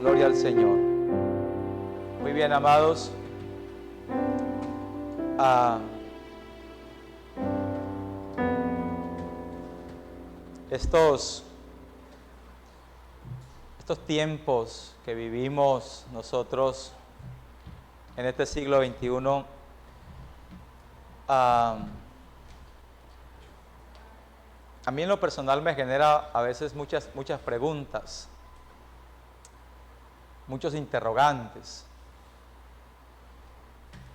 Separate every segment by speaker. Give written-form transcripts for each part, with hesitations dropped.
Speaker 1: Gloria al Señor. Muy bien, amados. Estos tiempos que vivimos nosotros en este siglo XXI, a mí en lo personal me genera a veces muchas preguntas, muchos interrogantes,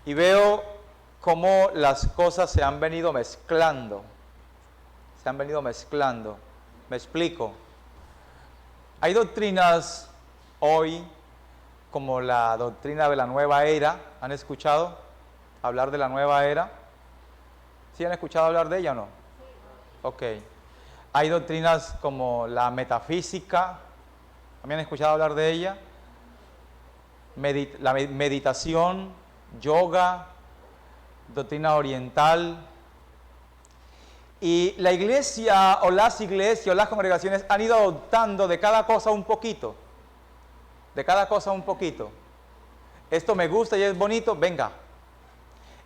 Speaker 1: y veo cómo las cosas se han venido mezclando. Me explico. Hay doctrinas hoy, como la doctrina de la nueva era. ¿Han escuchado hablar de la nueva era? ¿Sí han escuchado hablar de ella o no? Ok. Hay doctrinas como la metafísica. ¿También han escuchado hablar de ella? La meditación, yoga, doctrina oriental. Y la iglesia o las iglesias o las congregaciones han ido adoptando de cada cosa un poquito. Esto me gusta y es bonito, venga.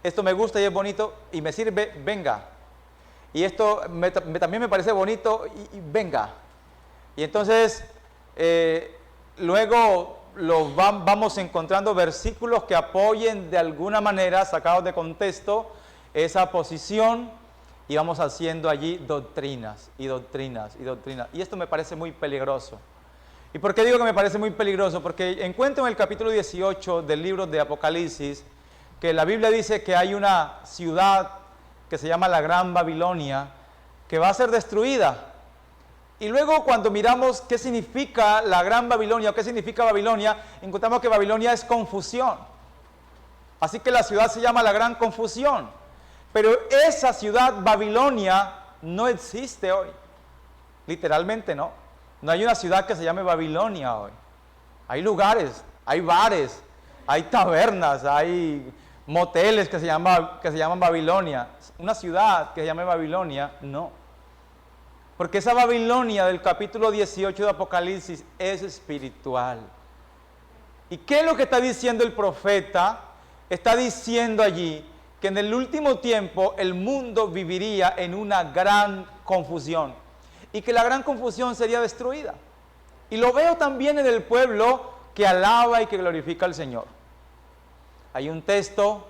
Speaker 1: Esto me gusta y es bonito y me sirve, venga. Y esto también me parece bonito y venga. Y entonces, luego vamos encontrando versículos que apoyen de alguna manera, sacados de contexto, esa posición. Y vamos haciendo allí doctrinas. Y esto me parece muy peligroso. ¿Y por qué digo que me parece muy peligroso? Porque encuentro en el capítulo 18 del libro de Apocalipsis que la Biblia dice que hay una ciudad que se llama la Gran Babilonia que va a ser destruida. Y luego cuando miramos qué significa la Gran Babilonia o qué significa Babilonia, encontramos que Babilonia es confusión. Así que la ciudad se llama la Gran Confusión. Pero esa ciudad Babilonia no existe hoy. Literalmente no. No hay una ciudad que se llame Babilonia hoy. Hay lugares, hay bares, hay tabernas, hay moteles que se llaman Babilonia. Una ciudad que se llame Babilonia, no. Porque esa Babilonia del capítulo 18 de Apocalipsis es espiritual. ¿Y qué es lo que está diciendo el profeta? Está diciendo allí que en el último tiempo el mundo viviría en una gran confusión y que la gran confusión sería destruida. Y lo veo también en el pueblo que alaba y que glorifica al Señor. Hay un texto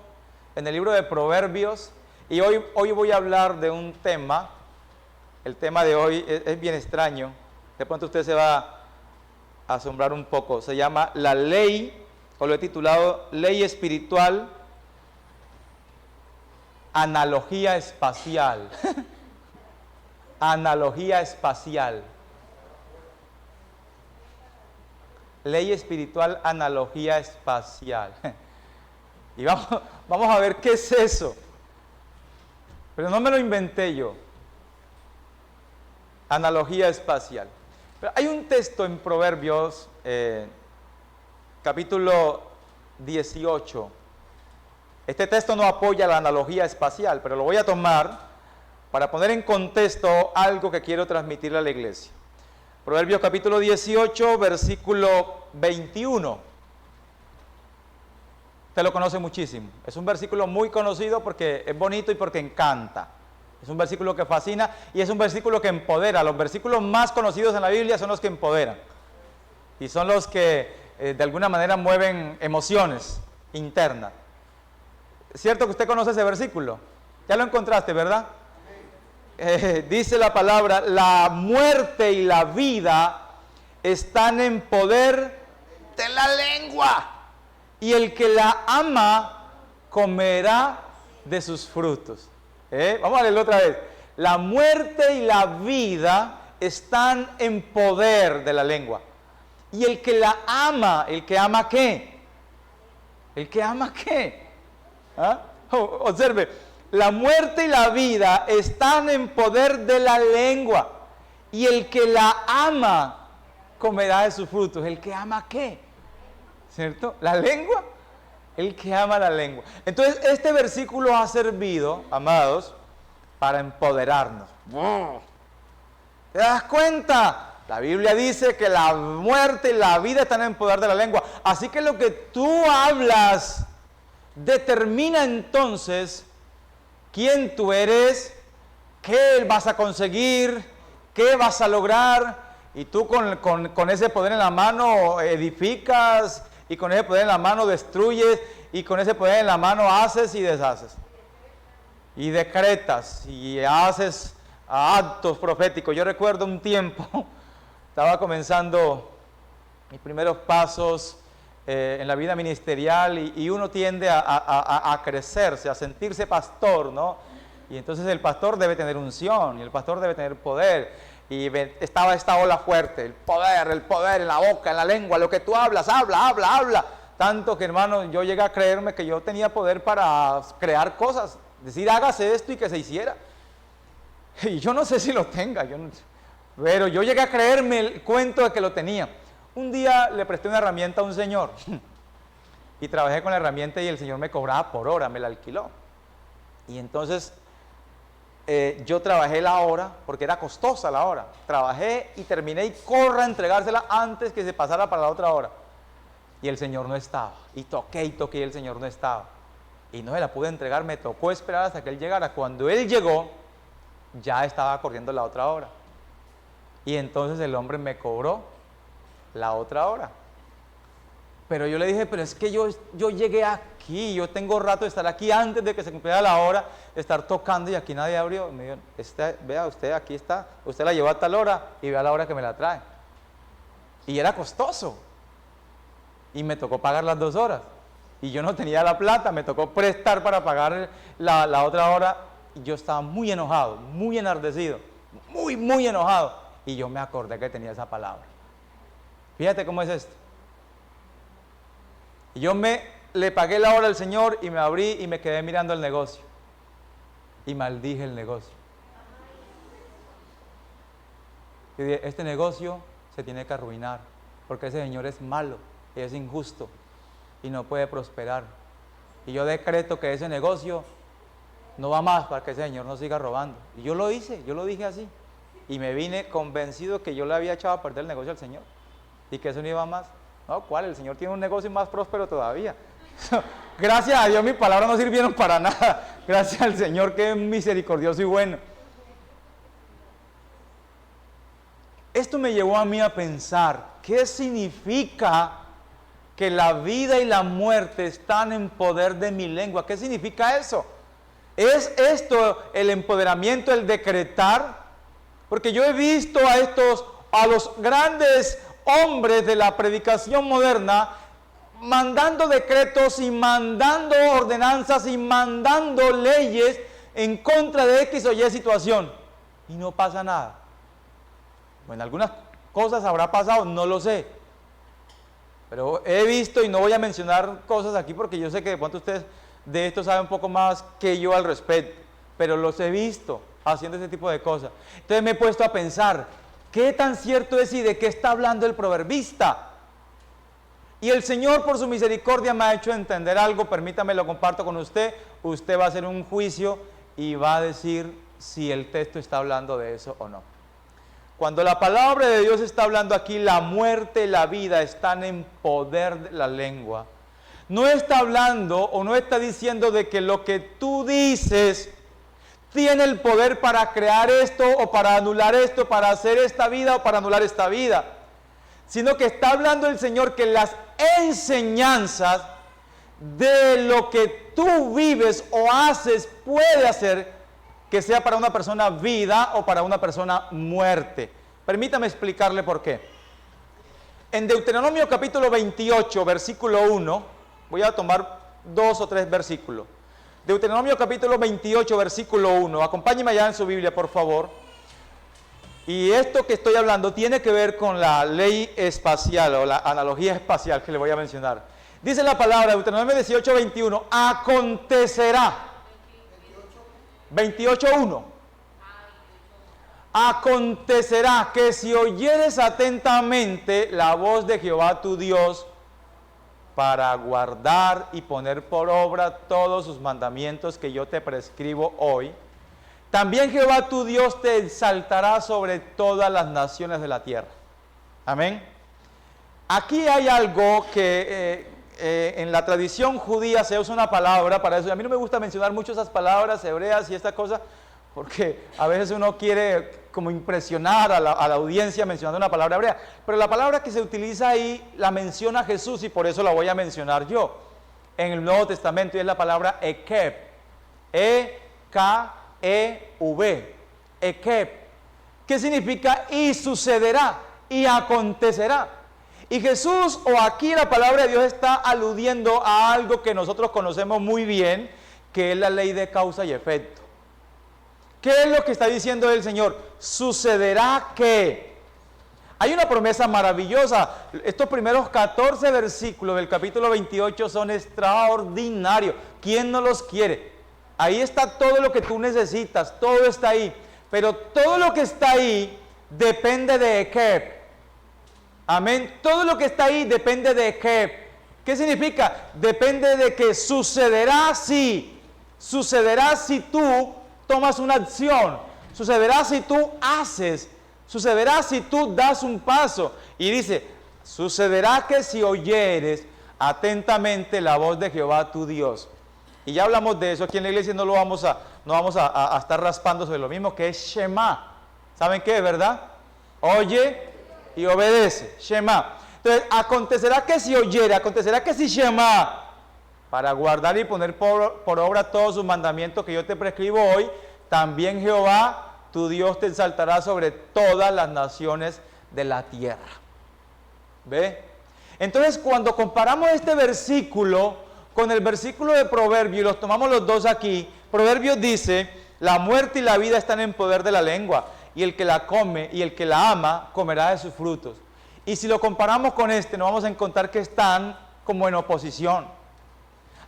Speaker 1: en el libro de Proverbios y hoy voy a hablar de un tema. El tema de hoy es bien extraño. De pronto usted se va a asombrar un poco. Se llama La Ley, o lo he titulado Ley Espiritual, Analogía espacial. Analogía espacial. Ley espiritual, analogía espacial. Y vamos a ver qué es eso. Pero no me lo inventé yo. Analogía espacial. Pero hay un texto en Proverbios, capítulo 18. Este texto no apoya la analogía espacial, pero lo voy a tomar para poner en contexto algo que quiero transmitirle a la iglesia. Proverbios capítulo 18, versículo 21. Usted lo conoce muchísimo. Es un versículo muy conocido porque es bonito y porque encanta. Es un versículo que fascina y es un versículo que empodera. Los versículos más conocidos en la Biblia son los que empoderan. Y son los que de alguna manera mueven emociones internas. ¿Es cierto que usted conoce ese versículo? Ya lo encontraste, ¿verdad? Dice la palabra: la muerte y la vida están en poder de la lengua, y el que la ama comerá de sus frutos. Vamos a leerlo otra vez. La muerte y la vida están en poder de la lengua, y el que la ama, ¿el que ama qué? ¿El que ama qué? ¿Ah? Observe, la muerte y la vida están en poder de la lengua, y el que la ama comerá de sus frutos. ¿El que ama qué? ¿Cierto? ¿La lengua? El que ama la lengua. Entonces, este versículo ha servido, amados, para empoderarnos. ¿Te das cuenta? La Biblia dice que la muerte y la vida están en el poder de la lengua. Así que lo que tú hablas determina entonces quién tú eres, qué vas a conseguir, qué vas a lograr. Y tú con ese poder en la mano edificas, y con ese poder en la mano destruyes, y con ese poder en la mano haces y deshaces. Y decretas, y haces actos proféticos. Yo recuerdo un tiempo, estaba comenzando mis primeros pasos en la vida ministerial, y uno tiende a crecerse, a sentirse pastor, ¿no? Y entonces el pastor debe tener unción, y el pastor debe tener poder. Y estaba esta ola fuerte, el poder en la boca, en la lengua, lo que tú hablas, habla. Tanto que, hermano, yo llegué a creerme que yo tenía poder para crear cosas, decir hágase esto y que se hiciera. Y yo no sé si lo tenga, pero yo llegué a creerme el cuento de que lo tenía. Un día le presté una herramienta a un señor y trabajé con la herramienta, y el señor me cobraba por hora, me la alquiló. Y entonces yo trabajé la hora, porque era costosa la hora. Trabajé y terminé, y corra a entregársela antes que se pasara para la otra hora. Y el señor no estaba. Y toqué y el señor no estaba. Y no se la pude entregar, me tocó esperar hasta que él llegara. Cuando él llegó, ya estaba corriendo la otra hora. Y entonces el hombre me cobró la otra hora. Pero yo le dije, pero es que yo llegué aquí, yo tengo rato de estar aquí antes de que se cumpliera la hora, de estar tocando, y aquí nadie abrió. Me dijo, vea usted, aquí está, usted la llevó a tal hora y vea la hora que me la trae. Y era costoso. Y me tocó pagar las 2 horas. Y yo no tenía la plata, me tocó prestar para pagar la otra hora. Y yo estaba muy enojado, muy enardecido, muy enojado. Y yo me acordé que tenía esa palabra. Fíjate cómo es esto. Y yo le pagué la hora al Señor, y me abrí y me quedé mirando el negocio. Y maldije el negocio. Y dije, este negocio se tiene que arruinar, porque ese señor es malo, y es injusto, y no puede prosperar. Y yo decreto que ese negocio no va más, para que ese señor no siga robando. Y yo lo hice, yo lo dije así. Y me vine convencido que yo le había echado a perder el negocio al Señor, y que eso no iba más. No, ¿cuál? El Señor tiene un negocio más próspero todavía. Gracias a Dios mis palabras no sirvieron para nada. Gracias al Señor, que es misericordioso y bueno. Esto me llevó a mí a pensar, ¿qué significa que la vida y la muerte están en poder de mi lengua? ¿Qué significa eso? ¿Es esto el empoderamiento, el decretar? Porque yo he visto a los grandes hombres de la predicación moderna mandando decretos y mandando ordenanzas y mandando leyes en contra de X o Y situación, y no pasa nada. Bueno, algunas cosas habrá pasado, no lo sé, pero he visto, y no voy a mencionar cosas aquí porque yo sé que de pronto ustedes de esto saben un poco más que yo al respecto, pero los he visto haciendo ese tipo de cosas. Entonces me he puesto a pensar, ¿qué tan cierto es y de qué está hablando el proverbista? Y el Señor, por su misericordia, me ha hecho entender algo. Permítame, lo comparto con usted. Usted va a hacer un juicio y va a decir si el texto está hablando de eso o no. Cuando la palabra de Dios está hablando aquí, la muerte y la vida están en poder de la lengua. No está hablando o no está diciendo de que lo que tú dices tiene el poder para crear esto o para anular esto, para hacer esta vida o para anular esta vida, sino que está hablando el Señor que las enseñanzas de lo que tú vives o haces puede hacer que sea para una persona vida o para una persona muerte. Permítame explicarle por qué. En Deuteronomio capítulo 28, versículo 1, voy a tomar 2 o 3 versículos. Deuteronomio capítulo 28, versículo 1. Acompáñeme allá en su Biblia, por favor. Y esto que estoy hablando tiene que ver con la ley espacial o la analogía espacial que le voy a mencionar. Dice la palabra, Deuteronomio 18, 21. Acontecerá. 28, 1. Acontecerá que si oyeres atentamente la voz de Jehová tu Dios, para guardar y poner por obra todos sus mandamientos que yo te prescribo hoy, También Jehová tu Dios te exaltará sobre todas las naciones de la tierra. Amén. Aquí hay algo que en la tradición judía se usa una palabra para eso. A mí no me gusta mencionar mucho esas palabras hebreas y esta cosa, porque a veces uno quiere como impresionar a la audiencia mencionando una palabra hebrea. Pero la palabra que se utiliza ahí la menciona Jesús y por eso la voy a mencionar yo. En el Nuevo Testamento y es la palabra Ekev. E-K-E-V. Ekev. ¿Qué significa? Y sucederá, y acontecerá. Y Jesús, o aquí la palabra de Dios está aludiendo a algo que nosotros conocemos muy bien, que es la ley de causa y efecto. ¿Qué es lo que está diciendo el Señor? Sucederá que. Hay una promesa maravillosa. Estos primeros 14 versículos del capítulo 28 son extraordinarios. ¿Quién no los quiere? Ahí está todo lo que tú necesitas, todo está ahí. Pero todo lo que está ahí depende de Ekev. Amén. Todo lo que está ahí depende de Ekev. ¿Qué significa? Depende de que sucederá si. Sucederá si tú tomas una acción. Sucederá si tú haces. Sucederá si tú das un paso. Y dice, sucederá que si oyeres atentamente la voz de Jehová tu Dios. Y ya hablamos de eso aquí en la iglesia, no vamos a estar raspando sobre lo mismo que es Shema. ¿Saben qué, verdad? Oye y obedece. Shema. Entonces, acontecerá que si oyere, acontecerá que si Shema, para guardar y poner por obra todos sus mandamientos que yo te prescribo hoy, también Jehová tu Dios te exaltará sobre todas las naciones de la tierra. ¿Ve? Entonces, cuando comparamos este versículo con el versículo de Proverbios, y los tomamos los dos aquí, Proverbios dice, la muerte y la vida están en poder de la lengua, y el que la come y el que la ama, comerá de sus frutos. Y si lo comparamos con este, nos vamos a encontrar que están como en oposición.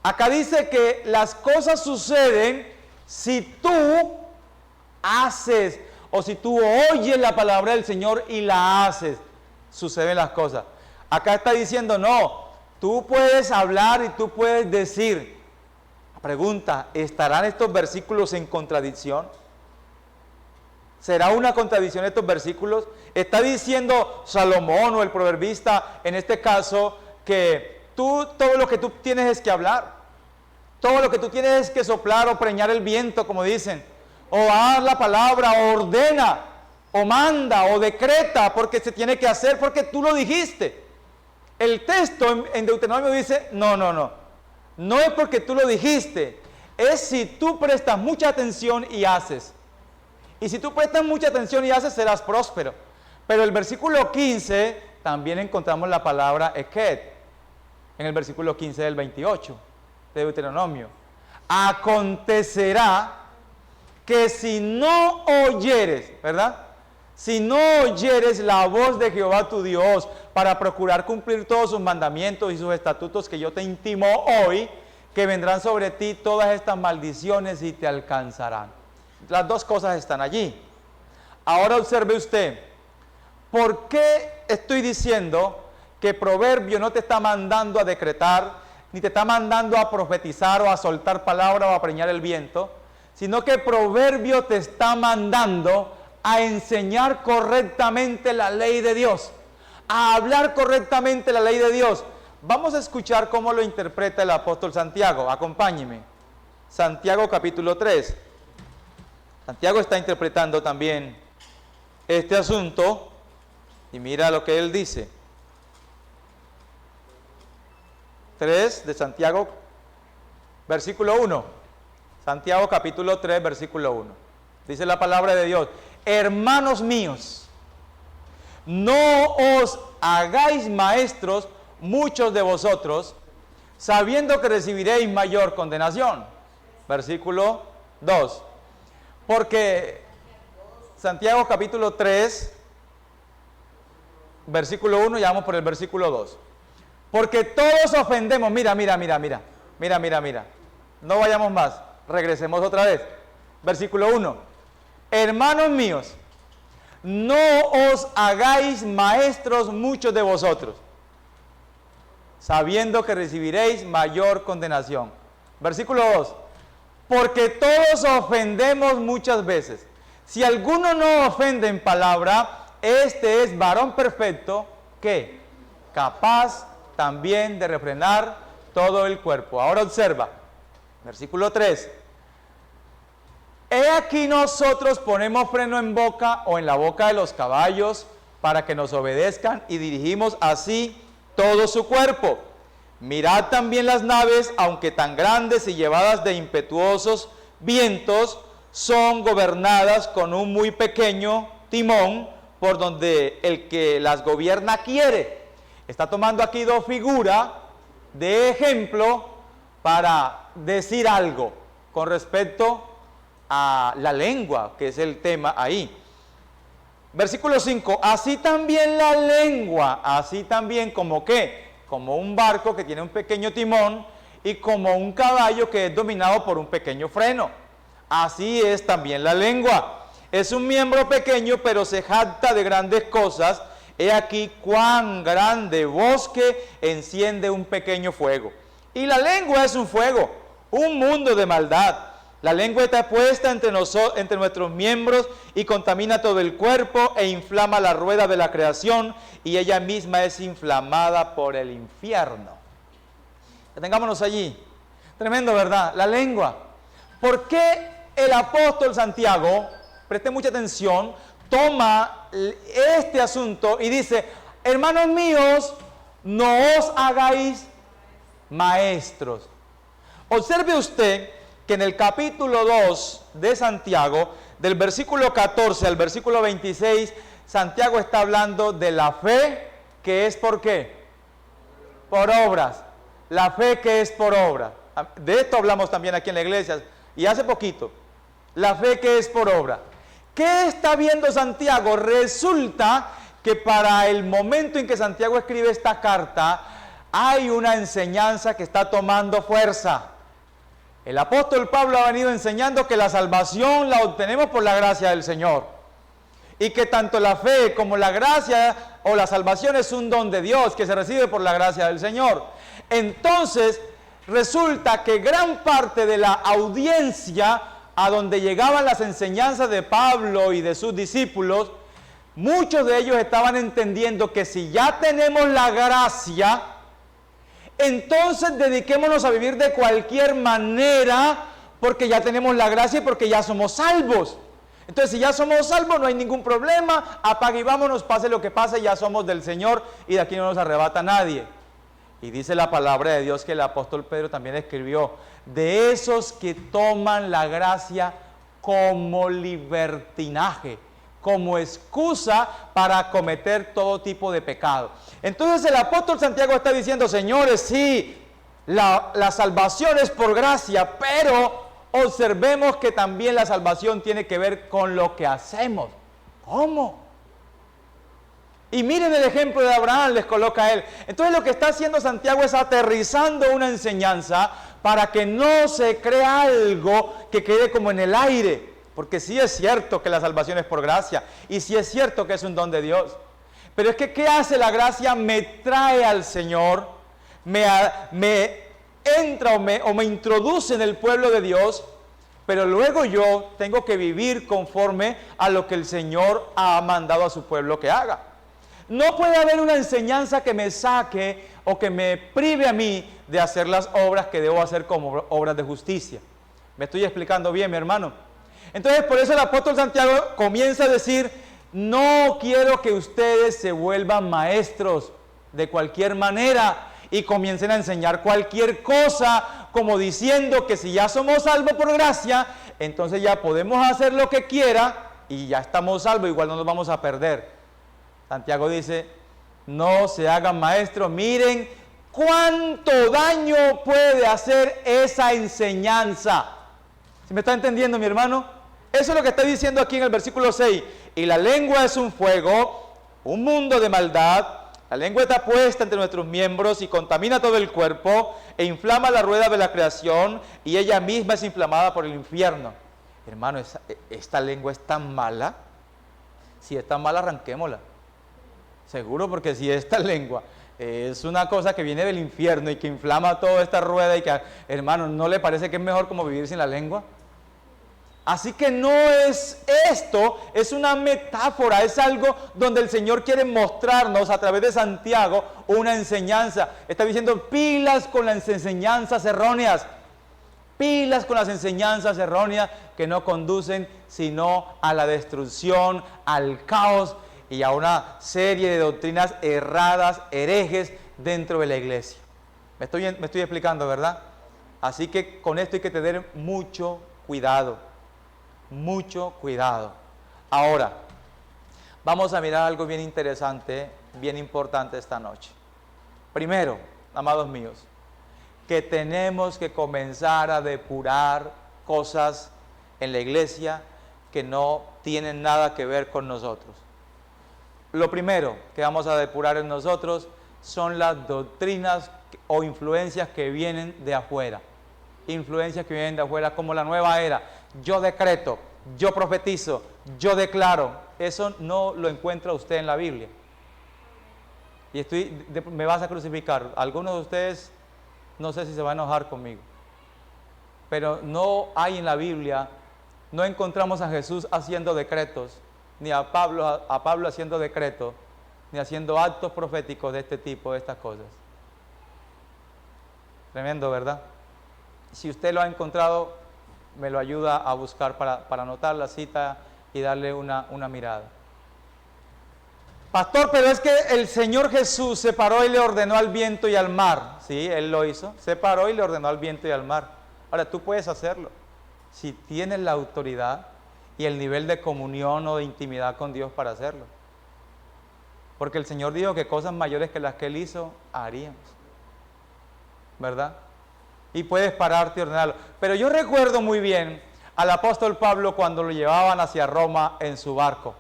Speaker 1: Acá dice que las cosas suceden si tú haces, o si tú oyes la palabra del Señor y la haces, suceden las cosas. Acá está diciendo, no, tú puedes hablar y tú puedes decir. Pregunta, ¿estarán estos versículos en contradicción? ¿Será una contradicción estos versículos? Está diciendo Salomón o el proverbista, en este caso, que todo lo que tú tienes es que hablar. Todo lo que tú tienes es que soplar o preñar el viento, como dicen. O dar la palabra, o ordena, o manda, o decreta, porque se tiene que hacer, porque tú lo dijiste. El texto en Deuteronomio dice, no es porque tú lo dijiste, es si tú prestas mucha atención y haces. Y si tú prestas mucha atención y haces, serás próspero. Pero el versículo 15, también encontramos la palabra Eked, en el versículo 15 del 28 de Deuteronomio. Acontecerá que si no oyeres, ¿verdad? Si no oyeres la voz de Jehová tu Dios para procurar cumplir todos sus mandamientos y sus estatutos que yo te intimo hoy, que vendrán sobre ti todas estas maldiciones y te alcanzarán. Las dos cosas están allí. Ahora observe usted, ¿por qué estoy diciendo que Proverbio no te está mandando a decretar, ni te está mandando a profetizar o a soltar palabra o a preñar el viento, sino que Proverbio te está mandando a enseñar correctamente la ley de Dios, a hablar correctamente la ley de Dios? Vamos a escuchar cómo lo interpreta el apóstol Santiago. Acompáñeme. Santiago capítulo 3. Santiago está interpretando también este asunto y mira lo que él dice. 3 de Santiago, versículo 1. Santiago capítulo 3, versículo 1. Dice la palabra de Dios: hermanos míos, no os hagáis maestros muchos de vosotros, sabiendo que recibiréis mayor condenación. Versículo 2. Porque Santiago capítulo 3, versículo 1, y vamos por el versículo 2. Porque todos ofendemos, mira. No vayamos más, regresemos otra vez. Versículo 1. Hermanos míos, no os hagáis maestros muchos de vosotros, sabiendo que recibiréis mayor condenación. Versículo 2. porque todos ofendemos muchas veces. Si alguno no ofende en palabra, este es varón perfecto, ¿qué? Capaz también de refrenar todo el cuerpo. Ahora observa, versículo 3. He aquí nosotros ponemos freno en boca o en la boca de los caballos para que nos obedezcan y dirigimos así todo su cuerpo. Mirad también las naves, aunque tan grandes y llevadas de impetuosos vientos, son gobernadas con un muy pequeño timón por donde el que las gobierna quiere. Está tomando aquí dos figuras de ejemplo para decir algo con respecto a la lengua, que es el tema ahí. Versículo 5, así también la lengua, así también como ¿qué? Como un barco que tiene un pequeño timón y como un caballo que es dominado por un pequeño freno. Así es también la lengua. Es un miembro pequeño, pero se jacta de grandes cosas. He aquí cuán grande bosque enciende un pequeño fuego. Y la lengua es un fuego, un mundo de maldad. La lengua está puesta entre nuestros miembros y contamina todo el cuerpo e inflama la rueda de la creación, y ella misma es inflamada por el infierno. Detengámonos allí. Tremendo, ¿verdad? La lengua. ¿Por qué el apóstol Santiago, preste mucha atención, toma este asunto y dice, hermanos míos, no os hagáis maestros? Observe usted que en el capítulo 2 de Santiago, del versículo 14 al versículo 26, Santiago está hablando de la fe que es ¿por qué? Por obras. La fe que es por obra. De esto hablamos también aquí en la iglesia y hace poquito. La fe que es por obra. ¿Qué está viendo Santiago? Resulta que para el momento en que Santiago escribe esta carta, hay una enseñanza que está tomando fuerza. El apóstol Pablo ha venido enseñando que la salvación la obtenemos por la gracia del Señor. Y que tanto la fe como la gracia o la salvación es un don de Dios que se recibe por la gracia del Señor. Entonces, resulta que gran parte de la audiencia a donde llegaban las enseñanzas de Pablo y de sus discípulos, muchos de ellos estaban entendiendo que si ya tenemos la gracia, entonces dediquémonos a vivir de cualquier manera porque ya tenemos la gracia y porque ya somos salvos. Entonces, si ya somos salvos, no hay ningún problema, apague y vámonos, pase lo que pase, ya somos del Señor y de aquí no nos arrebata nadie. Y dice la palabra de Dios que el apóstol Pedro también escribió, de esos que toman la gracia como libertinaje, como excusa para cometer todo tipo de pecado. Entonces el apóstol Santiago está diciendo, señores, sí, la salvación es por gracia, pero observemos que también la salvación tiene que ver con lo que hacemos. ¿Cómo? Y miren el ejemplo de Abraham, les coloca él. Entonces lo que está haciendo Santiago es aterrizando una enseñanza para que no se crea algo que quede como en el aire. Porque sí es cierto que la salvación es por gracia, y sí es cierto que es un don de Dios. Pero es que, ¿qué hace la gracia? Me trae al Señor, me entra o me introduce en el pueblo de Dios, pero luego yo tengo que vivir conforme a lo que el Señor ha mandado a su pueblo que haga. No puede haber una enseñanza que me saque o que me prive a mí de hacer las obras que debo hacer como obras de justicia. ¿Me estoy explicando bien, mi hermano? Entonces, por eso el apóstol Santiago comienza a decir, no quiero que ustedes se vuelvan maestros de cualquier manera y comiencen a enseñar cualquier cosa, como diciendo que si ya somos salvos por gracia, entonces ya podemos hacer lo que quiera y ya estamos salvos, igual no nos vamos a perder. Santiago dice, no se hagan maestros, miren cuánto daño puede hacer esa enseñanza. ¿Sí me está entendiendo, mi hermano? Eso es lo que está diciendo aquí en el versículo 6. Y la lengua es un fuego, un mundo de maldad. La lengua está puesta entre nuestros miembros y contamina todo el cuerpo e inflama la rueda de la creación y ella misma es inflamada por el infierno. Hermano, esta lengua es tan mala. Si es tan mala, arranquémosla. Seguro, porque si esta lengua es una cosa que viene del infierno y que inflama toda esta rueda y que, hermano, ¿no le parece que es mejor como vivir sin la lengua? Así que no es esto, es una metáfora, es algo donde el Señor quiere mostrarnos a través de Santiago una enseñanza. Está diciendo pilas con las enseñanzas erróneas, pilas con las enseñanzas erróneas que no conducen sino a la destrucción, al caos y a una serie de doctrinas erradas, herejes dentro de la iglesia. Me estoy explicando, ¿verdad? Así que con esto hay que tener mucho cuidado. Mucho cuidado. Ahora, vamos a mirar algo bien interesante, bien importante esta noche. Primero, amados míos, que tenemos que comenzar a depurar cosas en la iglesia que no tienen nada que ver con nosotros. Lo primero que vamos a depurar en nosotros son las doctrinas o influencias que vienen de afuera. Influencias que vienen de afuera, como la nueva era. Yo decreto, yo profetizo, yo declaro. Eso no lo encuentra usted en la Biblia. Y me vas a crucificar. Algunos de ustedes, no sé si se va a enojar conmigo, pero no hay en la Biblia, no encontramos a Jesús haciendo decretos, ni a Pablo haciendo decretos, ni haciendo actos proféticos de este tipo, de estas cosas. Tremendo, ¿verdad? Si usted lo ha encontrado, me lo ayuda a buscar para anotar la cita y darle una mirada. Pastor, pero es que el Señor Jesús se paró y le ordenó al viento y al mar. Sí, Él lo hizo, se paró y le ordenó al viento y al mar. Ahora, tú puedes hacerlo, si tienes la autoridad y el nivel de comunión o de intimidad con Dios para hacerlo. Porque el Señor dijo que cosas mayores que las que Él hizo, haríamos. ¿Verdad? Y puedes pararte y ordenarlo. Pero yo recuerdo muy bien al apóstol Pablo cuando lo llevaban hacia Roma en su barco.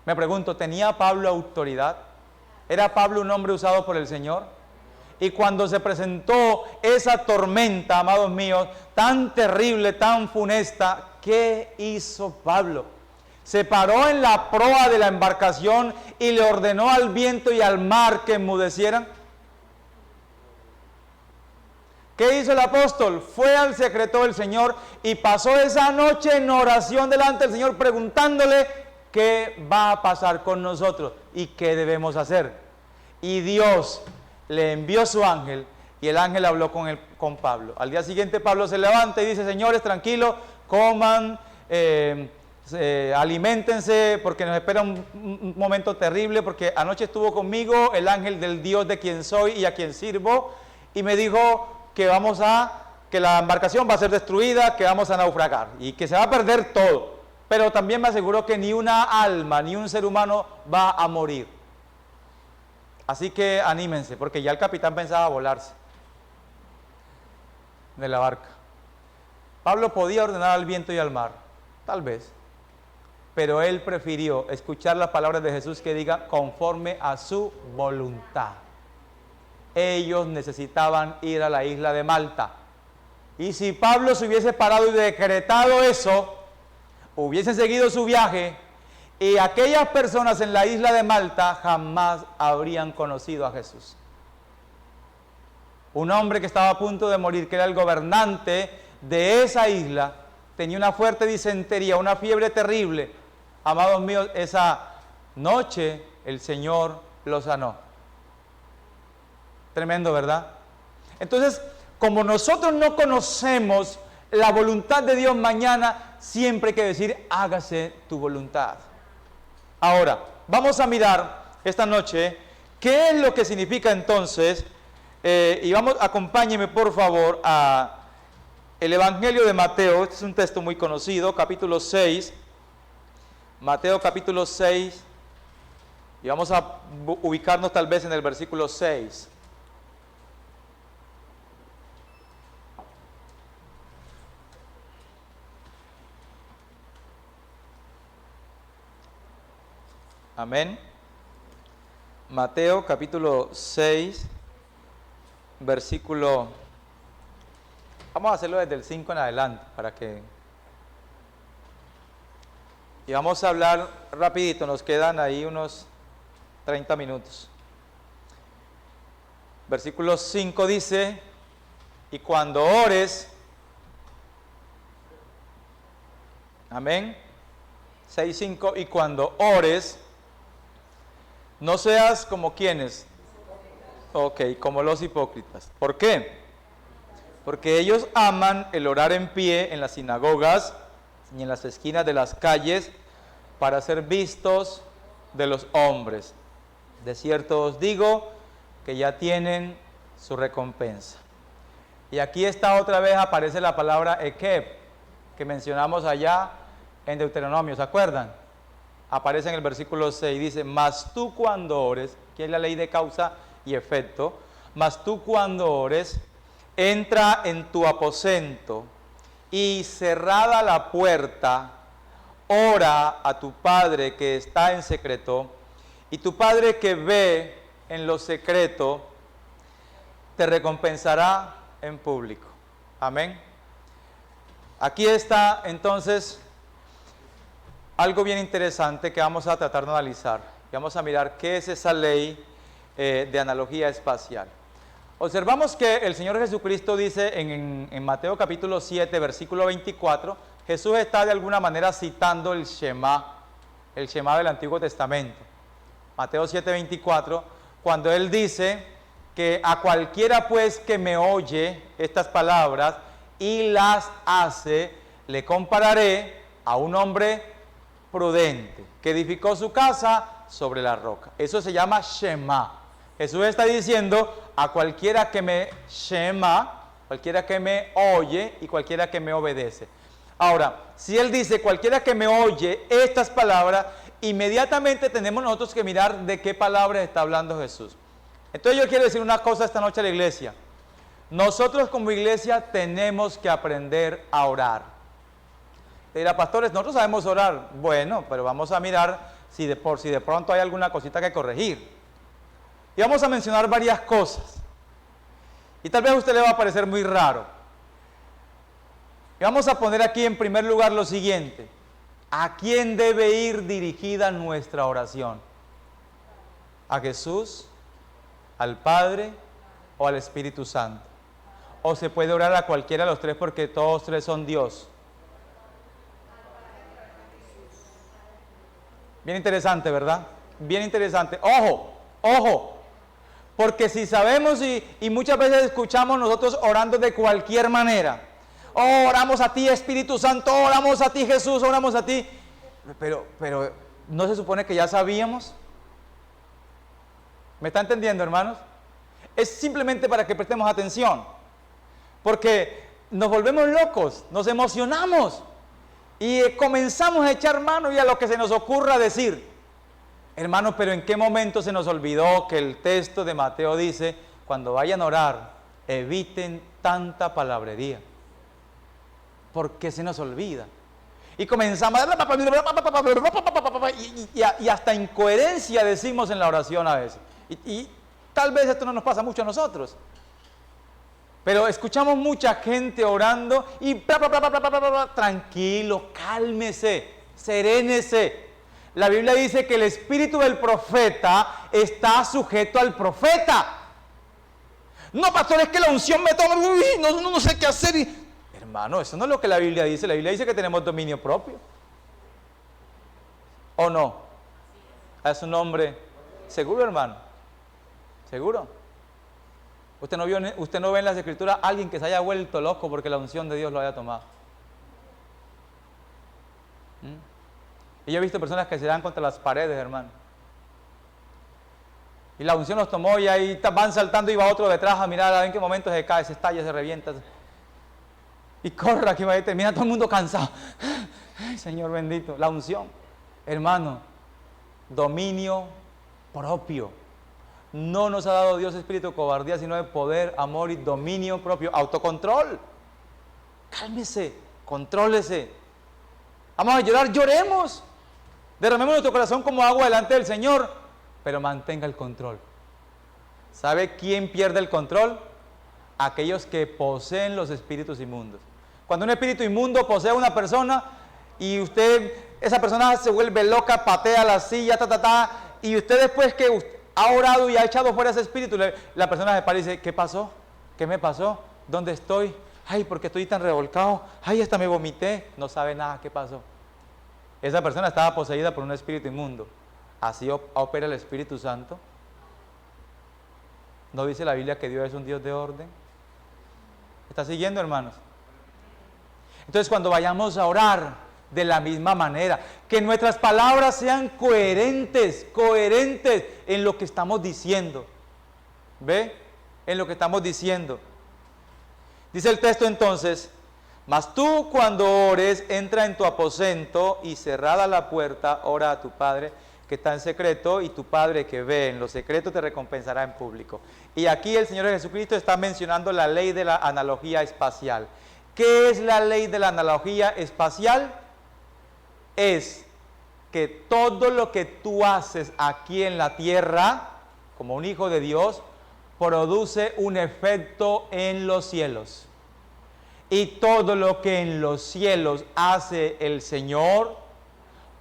Speaker 1: Me pregunto, ¿tenía Pablo autoridad? ¿Era Pablo un hombre usado por el Señor? Y cuando se presentó esa tormenta, amados míos, tan terrible, tan funesta, ¿qué hizo Pablo? Se paró en la proa de la embarcación y le ordenó al viento y al mar que enmudecieran. ¿Qué hizo el apóstol? Fue al secreto del Señor y pasó esa noche en oración delante del Señor preguntándole qué va a pasar con nosotros y qué debemos hacer. Y Dios le envió su ángel y el ángel habló con Pablo. Al día siguiente Pablo se levanta y dice, señores, tranquilos, coman, aliméntense porque nos espera un momento terrible, porque anoche estuvo conmigo el ángel del Dios de quien soy y a quien sirvo y me dijo que la embarcación va a ser destruida, que vamos a naufragar y que se va a perder todo. Pero también me aseguró que ni una alma, ni un ser humano va a morir. Así que anímense, porque ya el capitán pensaba volarse de la barca. Pablo podía ordenar al viento y al mar, tal vez, pero él prefirió escuchar las palabras de Jesús que diga conforme a su voluntad. Ellos necesitaban ir a la isla de Malta. Y si Pablo se hubiese parado y decretado eso, hubiesen seguido su viaje y aquellas personas en la isla de Malta jamás habrían conocido a Jesús. Un hombre que estaba a punto de morir, que era el gobernante de esa isla, tenía una fuerte disentería, una fiebre terrible. Amados míos, esa noche el Señor lo sanó. Tremendo, ¿verdad? Entonces, como nosotros no conocemos la voluntad de Dios mañana, siempre hay que decir, hágase tu voluntad. Ahora, vamos a mirar esta noche qué es lo que significa entonces, y acompáñeme por favor a el Evangelio de Mateo. Este es un texto muy conocido, capítulo 6, Mateo capítulo 6, y vamos a ubicarnos tal vez en el versículo 6. Amén. Mateo capítulo 6, versículo... Vamos a hacerlo desde el 5 en adelante para que... Y vamos a hablar rapidito, nos quedan ahí unos 30 minutos. Versículo 5 dice, y cuando ores, amén, 6:5, y cuando ores, no seas como quienes, ok, como los hipócritas. ¿Por qué? Porque ellos aman el orar en pie en las sinagogas y en las esquinas de las calles para ser vistos de los hombres. De cierto os digo que ya tienen su recompensa. Y aquí está otra vez, aparece la palabra ekeb, que mencionamos allá en Deuteronomio, ¿se acuerdan? Aparece en el versículo 6, dice, mas tú cuando ores, que es la ley de causa y efecto, mas tú cuando ores, entra en tu aposento y cerrada la puerta, ora a tu Padre que está en secreto, y tu Padre que ve en lo secreto, te recompensará en público. Amén. Aquí está entonces algo bien interesante que vamos a tratar de analizar. Y vamos a mirar qué es esa ley de analogía espacial. Observamos que el Señor Jesucristo dice en Mateo capítulo 7, versículo 24, Jesús está de alguna manera citando el Shema del Antiguo Testamento. Mateo 7, 24, cuando Él dice que a cualquiera pues que me oye estas palabras y las hace, le compararé a un hombre prudente que edificó su casa sobre la roca. Eso se llama Shema. Jesús está diciendo a cualquiera que me shema, cualquiera que me oye y cualquiera que me obedece. Ahora, si Él dice cualquiera que me oye estas palabras, inmediatamente tenemos nosotros que mirar de qué palabras está hablando Jesús. Entonces yo quiero decir una cosa esta noche a la iglesia. Nosotros como iglesia tenemos que aprender a orar. Te dirá, pastores, nosotros sabemos orar. Bueno, pero vamos a mirar si de pronto hay alguna cosita que corregir. Y vamos a mencionar varias cosas. Y tal vez a usted le va a parecer muy raro. Y vamos a poner aquí en primer lugar lo siguiente. ¿A quién debe ir dirigida nuestra oración? ¿A Jesús, al Padre o al Espíritu Santo? ¿O se puede orar a cualquiera de los tres porque todos tres son Dios? Bien interesante, ¿verdad? Bien interesante. ¡Ojo! ¡Ojo! Porque si sabemos y muchas veces escuchamos nosotros orando de cualquier manera. Oh, oramos a ti Espíritu Santo, oramos a ti Jesús, oramos a ti. Pero ¿no se supone que ya sabíamos? ¿Me está entendiendo, hermanos? Es simplemente para que prestemos atención. Porque nos volvemos locos, nos emocionamos. Y comenzamos a echar mano y a lo que se nos ocurra decir. Hermanos, pero ¿en qué momento se nos olvidó que el texto de Mateo dice, cuando vayan a orar, eviten tanta palabrería? ¿Por qué se nos olvida? Y comenzamos, y hasta incoherencia decimos en la oración a veces. Y tal vez esto no nos pasa mucho a nosotros. Pero escuchamos mucha gente orando y tranquilo, cálmese, serénese. La Biblia dice que el espíritu del profeta está sujeto al profeta. No, pastor, es que la unción me toma, no sé qué hacer. Hermano, eso no es lo que la Biblia dice. La Biblia dice que tenemos dominio propio. ¿O no? Es un hombre seguro, hermano. ¿Seguro? Usted no ve en las Escrituras a alguien que se haya vuelto loco porque la unción de Dios lo haya tomado. Y yo he visto personas que se dan contra las paredes, hermano. Y la unción los tomó y ahí van saltando y va otro detrás a mirar a ver en qué momento se cae, se estalla, se revienta. Y corre aquí, va y termina todo el mundo cansado. Ay, Señor bendito. La unción, hermano, dominio propio. No nos ha dado Dios espíritu de cobardía, sino de poder, amor y dominio propio. Autocontrol. Cálmese, contrólese. Vamos a llorar, lloremos. Derramemos nuestro corazón como agua delante del Señor, pero mantenga el control. ¿Sabe quién pierde el control? Aquellos que poseen los espíritus inmundos. Cuando un espíritu inmundo posee a una persona y esa persona se vuelve loca, patea la silla, y usted después que ha orado y ha echado fuera ese espíritu, la persona se para y dice, ¿qué pasó? ¿Qué me pasó? ¿Dónde estoy? Ay, ¿por qué estoy tan revolcado? Ay, hasta me vomité. No sabe nada, ¿qué pasó? Esa persona estaba poseída por un espíritu inmundo. Así opera el Espíritu Santo. ¿No dice la Biblia que Dios es un Dios de orden? ¿Está siguiendo, hermanos? Entonces, cuando vayamos a orar, de la misma manera, que nuestras palabras sean coherentes en lo que estamos diciendo. ¿Ve? En lo que estamos diciendo. Dice el texto entonces, mas tú cuando ores, entra en tu aposento y cerrada la puerta, ora a tu Padre que está en secreto, y tu Padre que ve en lo secreto te recompensará en público. Y aquí el Señor Jesucristo está mencionando la ley de la analogía espacial. ¿Qué es la ley de la analogía espacial? Es que todo lo que tú haces aquí en la tierra, como un hijo de Dios, produce un efecto en los cielos. Y todo lo que en los cielos hace el Señor,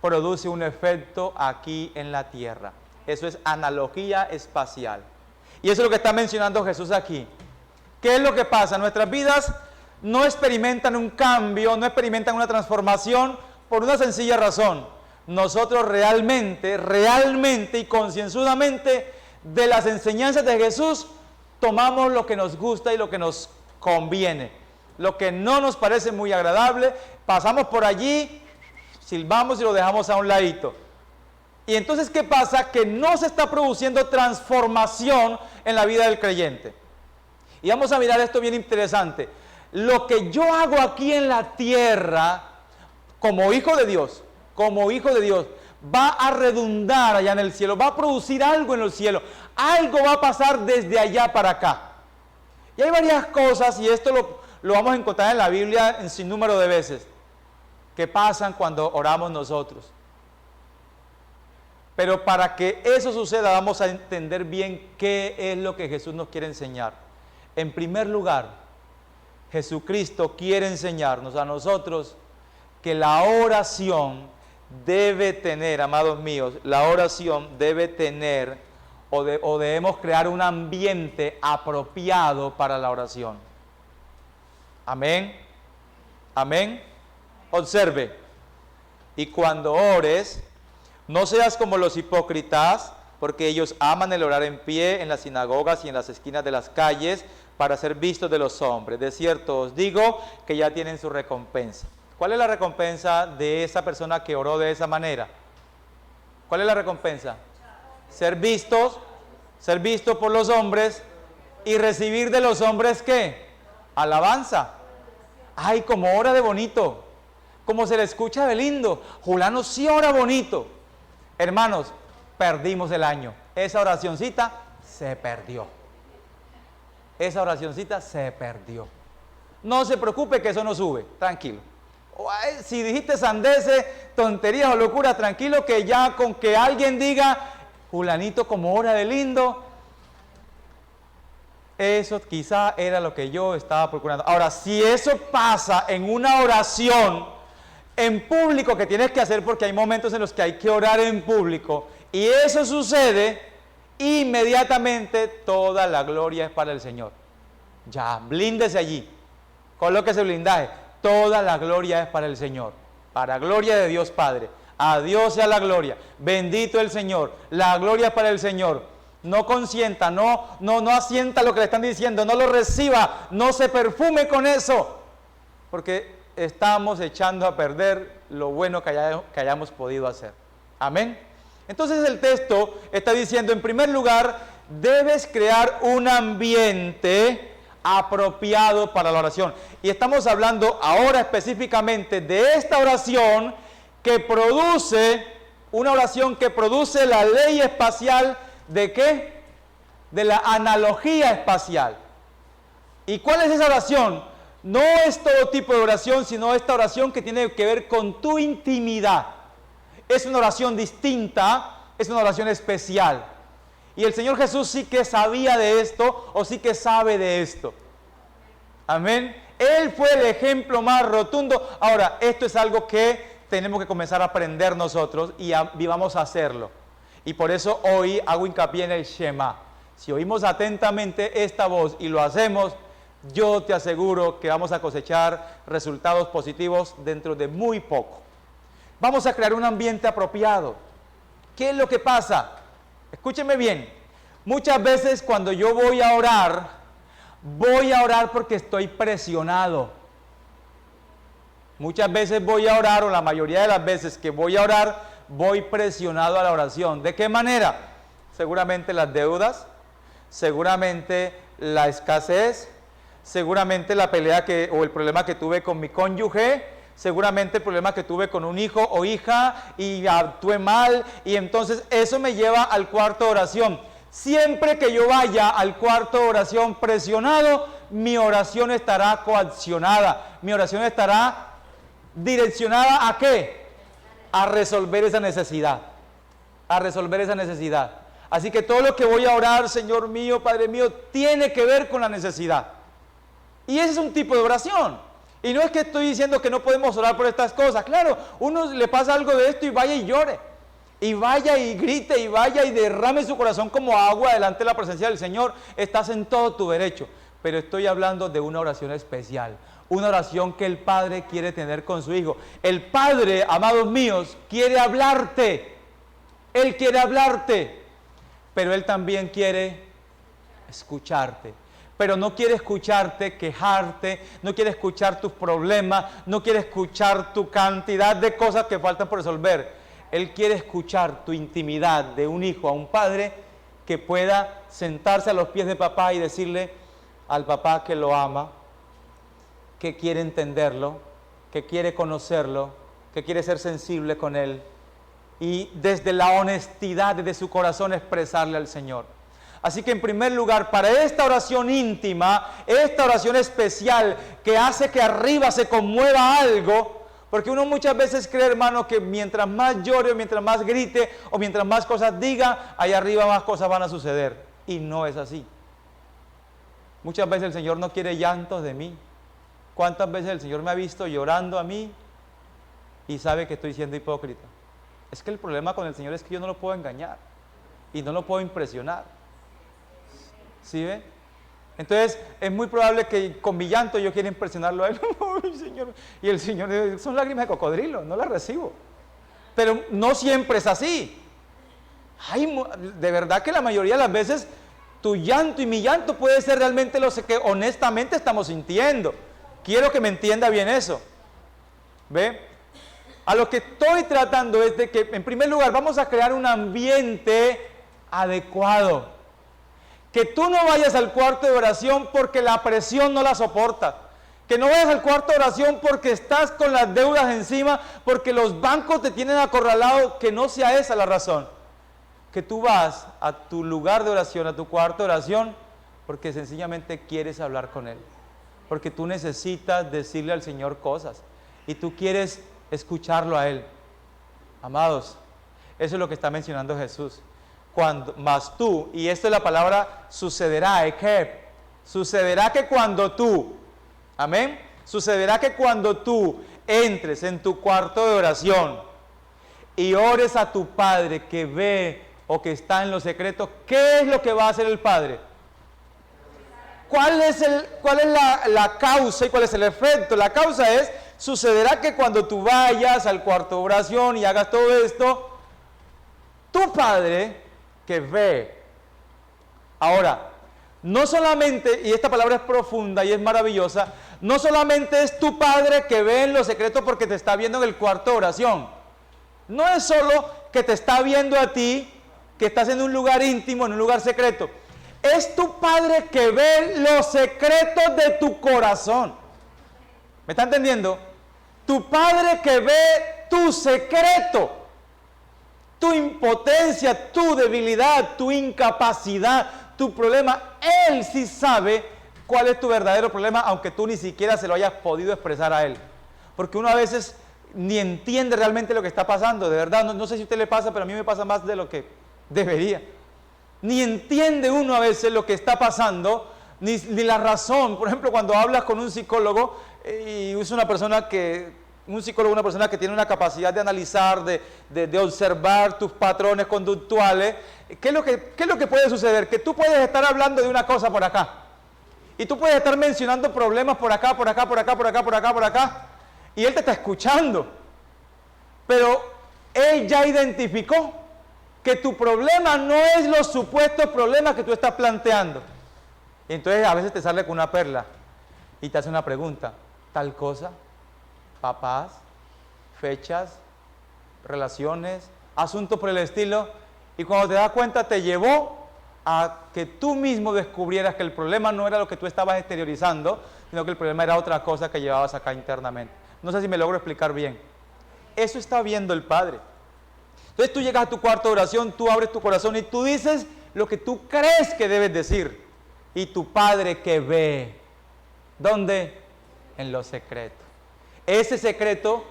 Speaker 1: produce un efecto aquí en la tierra. Eso es analogía espacial. Y eso es lo que está mencionando Jesús aquí. ¿Qué es lo que pasa? Nuestras vidas no experimentan un cambio, no experimentan una transformación por una sencilla razón. Nosotros realmente y concienzudamente de las enseñanzas de Jesús tomamos lo que nos gusta y lo que nos conviene. Lo que no nos parece muy agradable, pasamos por allí, silbamos y lo dejamos a un ladito. Y entonces, ¿qué pasa? Que no se está produciendo transformación en la vida del creyente. Y vamos a mirar esto bien interesante. Lo que yo hago aquí en la tierra, como hijo de Dios, va a redundar allá en el cielo, va a producir algo en el cielo, algo va a pasar desde allá para acá. Y hay varias cosas, y esto lo vamos a encontrar en la Biblia en sin número de veces, que pasan cuando oramos nosotros. Pero para que eso suceda, vamos a entender bien qué es lo que Jesús nos quiere enseñar. En primer lugar, Jesucristo quiere enseñarnos a nosotros que la oración debe tener, amados míos, la oración debe tener o debemos crear un ambiente apropiado para la oración. Amén. Amén. Observe, y cuando ores, no seas como los hipócritas, porque ellos aman el orar en pie en las sinagogas y en las esquinas de las calles para ser vistos de los hombres. De cierto os digo que ya tienen su recompensa. ¿Cuál es la recompensa de esa persona que oró de esa manera? ¿Cuál es la recompensa? Ser vistos por los hombres y recibir de los hombres, ¿qué? Alabanza. Ay, como ora de bonito, como se le escucha de lindo. Julano sí ora bonito. Hermanos, perdimos el año. Esa oracioncita se perdió. No se preocupe que eso no sube, tranquilo. Si dijiste sandeces, tonterías o locuras, tranquilo que ya con que alguien diga, Julanito como ora de lindo, eso quizá era lo que yo estaba procurando. Ahora, si eso pasa en una oración en público que tienes que hacer, porque hay momentos en los que hay que orar en público, y eso sucede, inmediatamente toda la gloria es para el Señor. Ya, blíndese allí, colóquese el blindaje, toda la gloria es para el Señor, para gloria de Dios Padre. A Dios sea la gloria, bendito el Señor, la gloria es para el Señor. No consienta, no asienta lo que le están diciendo, no lo reciba, no se perfume con eso, porque estamos echando a perder lo bueno que hayamos podido hacer. Amén. Entonces el texto está diciendo, en primer lugar, debes crear un ambiente apropiado para la oración. Y estamos hablando ahora específicamente de esta oración que produce, una oración que produce la ley espacial ¿de qué? De la analogía espacial. ¿Y cuál es esa oración? No es todo tipo de oración, sino esta oración que tiene que ver con tu intimidad. Es una oración distinta, es una oración especial. Y el Señor Jesús sí que sabía de esto, o sí que sabe de esto. Amén. Él fue el ejemplo más rotundo. Ahora, esto es algo que tenemos que comenzar a aprender nosotros y vamos a hacerlo. Y por eso hoy hago hincapié en el Shema. Si oímos atentamente esta voz y lo hacemos, yo te aseguro que vamos a cosechar resultados positivos dentro de muy poco. Vamos a crear un ambiente apropiado. ¿Qué es lo que pasa? Escúcheme bien. Muchas veces cuando yo voy a orar porque estoy presionado. Muchas veces voy a orar, o la mayoría de las veces que voy a orar, voy presionado a la oración. ¿De qué manera? Seguramente las deudas, seguramente la escasez, seguramente la pelea o el problema que tuve con mi cónyuge, seguramente el problema que tuve con un hijo o hija y actué mal, y entonces eso me lleva al cuarto de oración. Siempre que yo vaya al cuarto de oración presionado, mi oración estará coaccionada, mi oración estará direccionada ¿a qué? A resolver esa necesidad, a resolver esa necesidad. Así que todo lo que voy a orar, Señor mío, Padre mío, tiene que ver con la necesidad. Y ese es un tipo de oración. Y no es que estoy diciendo que no podemos orar por estas cosas. Claro, uno le pasa algo de esto y vaya y llore. Y vaya y grite y vaya y derrame su corazón como agua delante de la presencia del Señor. Estás en todo tu derecho. Pero estoy hablando de una oración especial. Una oración que el Padre quiere tener con su Hijo. El Padre, amados míos, quiere hablarte. Él quiere hablarte. Pero Él también quiere escucharte. Pero no quiere escucharte, quejarte, no quiere escuchar tus problemas, no quiere escuchar tu cantidad de cosas que faltan por resolver. Él quiere escuchar tu intimidad de un hijo a un padre que pueda sentarse a los pies de papá y decirle al papá que lo ama, que quiere entenderlo, que quiere conocerlo, que quiere ser sensible con él y desde la honestidad de su corazón expresarle al Señor. Así que en primer lugar, para esta oración íntima, esta oración especial que hace que arriba se conmueva algo, porque uno muchas veces cree, hermano, que mientras más llore, o mientras más grite, o mientras más cosas diga, allá arriba más cosas van a suceder. Y no es así. Muchas veces el Señor no quiere llantos de mí. ¿Cuántas veces el Señor me ha visto llorando a mí y sabe que estoy siendo hipócrita? Es que el problema con el Señor es que yo no lo puedo engañar y no lo puedo impresionar. ¿Sí ve? Entonces es muy probable que con mi llanto yo quiera impresionarlo a Él. ¡Ay, Señor! Y el Señor dice, son lágrimas de cocodrilo, no las recibo. Pero no siempre es así. Ay, de verdad que la mayoría de las veces tu llanto y mi llanto puede ser realmente lo que honestamente estamos sintiendo. Quiero que me entienda bien eso. ¿Ve? A lo que estoy tratando es de que, en primer lugar, vamos a crear un ambiente adecuado. Que tú no vayas al cuarto de oración porque la presión no la soporta. Que no vayas al cuarto de oración porque estás con las deudas encima, porque los bancos te tienen acorralado, que no sea esa la razón. Que tú vas a tu lugar de oración, a tu cuarto de oración, porque sencillamente quieres hablar con Él. Porque tú necesitas decirle al Señor cosas y tú quieres escucharlo a Él. Amados, eso es lo que está mencionando Jesús. Mas tú, y esto es la palabra sucederá, sucederá que cuando tú, amén, sucederá que cuando tú entres en tu cuarto de oración y ores a tu Padre que ve o que está en los secretos, ¿qué es lo que va a hacer el Padre? ¿Cuál es la causa y cuál es el efecto? La causa es, sucederá que cuando tú vayas al cuarto de oración y hagas todo esto, tu Padre que ve. Ahora, no solamente, y esta palabra es profunda y es maravillosa, no solamente es tu Padre que ve en los secretos porque te está viendo en el cuarto de oración. No es solo que te está viendo a ti, que estás en un lugar íntimo, en un lugar secreto. Es tu Padre que ve los secretos de tu corazón. ¿Me está entendiendo? Tu Padre que ve tu secreto, tu impotencia, tu debilidad, tu incapacidad, tu problema. Él sí sabe cuál es tu verdadero problema, aunque tú ni siquiera se lo hayas podido expresar a Él. Porque uno a veces ni entiende realmente lo que está pasando, de verdad. No sé si a usted le pasa, pero a mí me pasa más de lo que debería. Ni entiende uno a veces lo que está pasando, ni la razón. Por ejemplo, cuando hablas con un psicólogo y es una persona que Un psicólogo es una persona que tiene una capacidad de analizar, de observar tus patrones conductuales. ¿Qué es lo que puede suceder? Que tú puedes estar hablando de una cosa por acá. Y tú puedes estar mencionando problemas por acá, por acá, por acá, por acá, por acá, por acá. Y él te está escuchando. Pero él ya identificó que tu problema no es los supuestos problemas que tú estás planteando. Y entonces a veces te sale con una perla y te hace una pregunta. Tal cosa, papás, fechas, relaciones, asuntos por el estilo. Y cuando te das cuenta te llevó a que tú mismo descubrieras que el problema no era lo que tú estabas exteriorizando, sino que el problema era otra cosa que llevabas acá internamente. No sé si me logro explicar bien. Eso está viendo el Padre. Entonces tú llegas a tu cuarto de oración, tú abres tu corazón y tú dices lo que tú crees que debes decir. Y tu Padre que ve, ¿dónde? En lo secreto. Ese secreto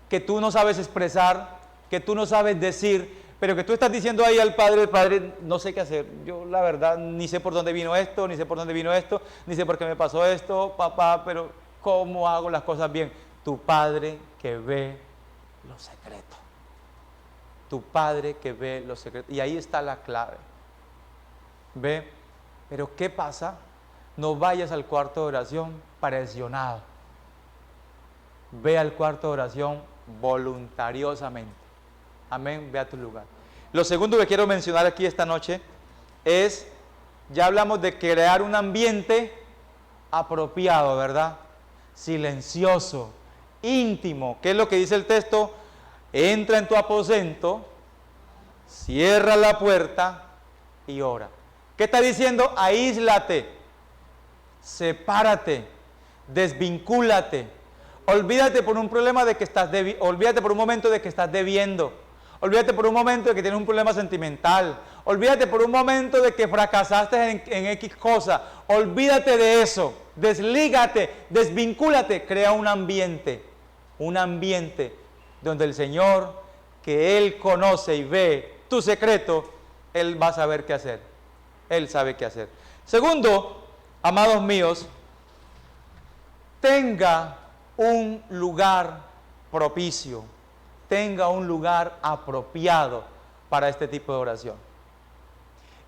Speaker 1: que tú no sabes expresar, que tú no sabes decir, pero que tú estás diciendo ahí al Padre, el Padre, no sé qué hacer. Yo la verdad ni sé por dónde vino esto, ni sé por dónde vino esto, ni sé por qué me pasó esto, papá, pero ¿cómo hago las cosas bien? Tu Padre que ve lo secreto. Tu Padre que ve lo secreto. Y ahí está la clave. ¿Ve? Pero ¿qué pasa? No vayas al cuarto de oración presionado. Ve al cuarto de oración voluntariosamente. Amén, ve a tu lugar. Lo segundo que quiero mencionar aquí esta noche es, ya hablamos de crear un ambiente apropiado, ¿verdad? Silencioso, íntimo. ¿Qué es lo que dice el texto? Entra en tu aposento, cierra la puerta y ora. ¿Qué está diciendo? Aíslate, sepárate, desvincúlate. Olvídate por un problema de que olvídate por un momento de que estás debiendo. Olvídate por un momento de que tienes un problema sentimental. Olvídate por un momento de que fracasaste en X cosa. Olvídate de eso. Deslígate, desvincúlate. Crea un ambiente donde el Señor, que Él conoce y ve tu secreto, Él va a saber qué hacer. Él sabe qué hacer. Segundo, amados míos, tenga un lugar propicio, tenga un lugar apropiado para este tipo de oración.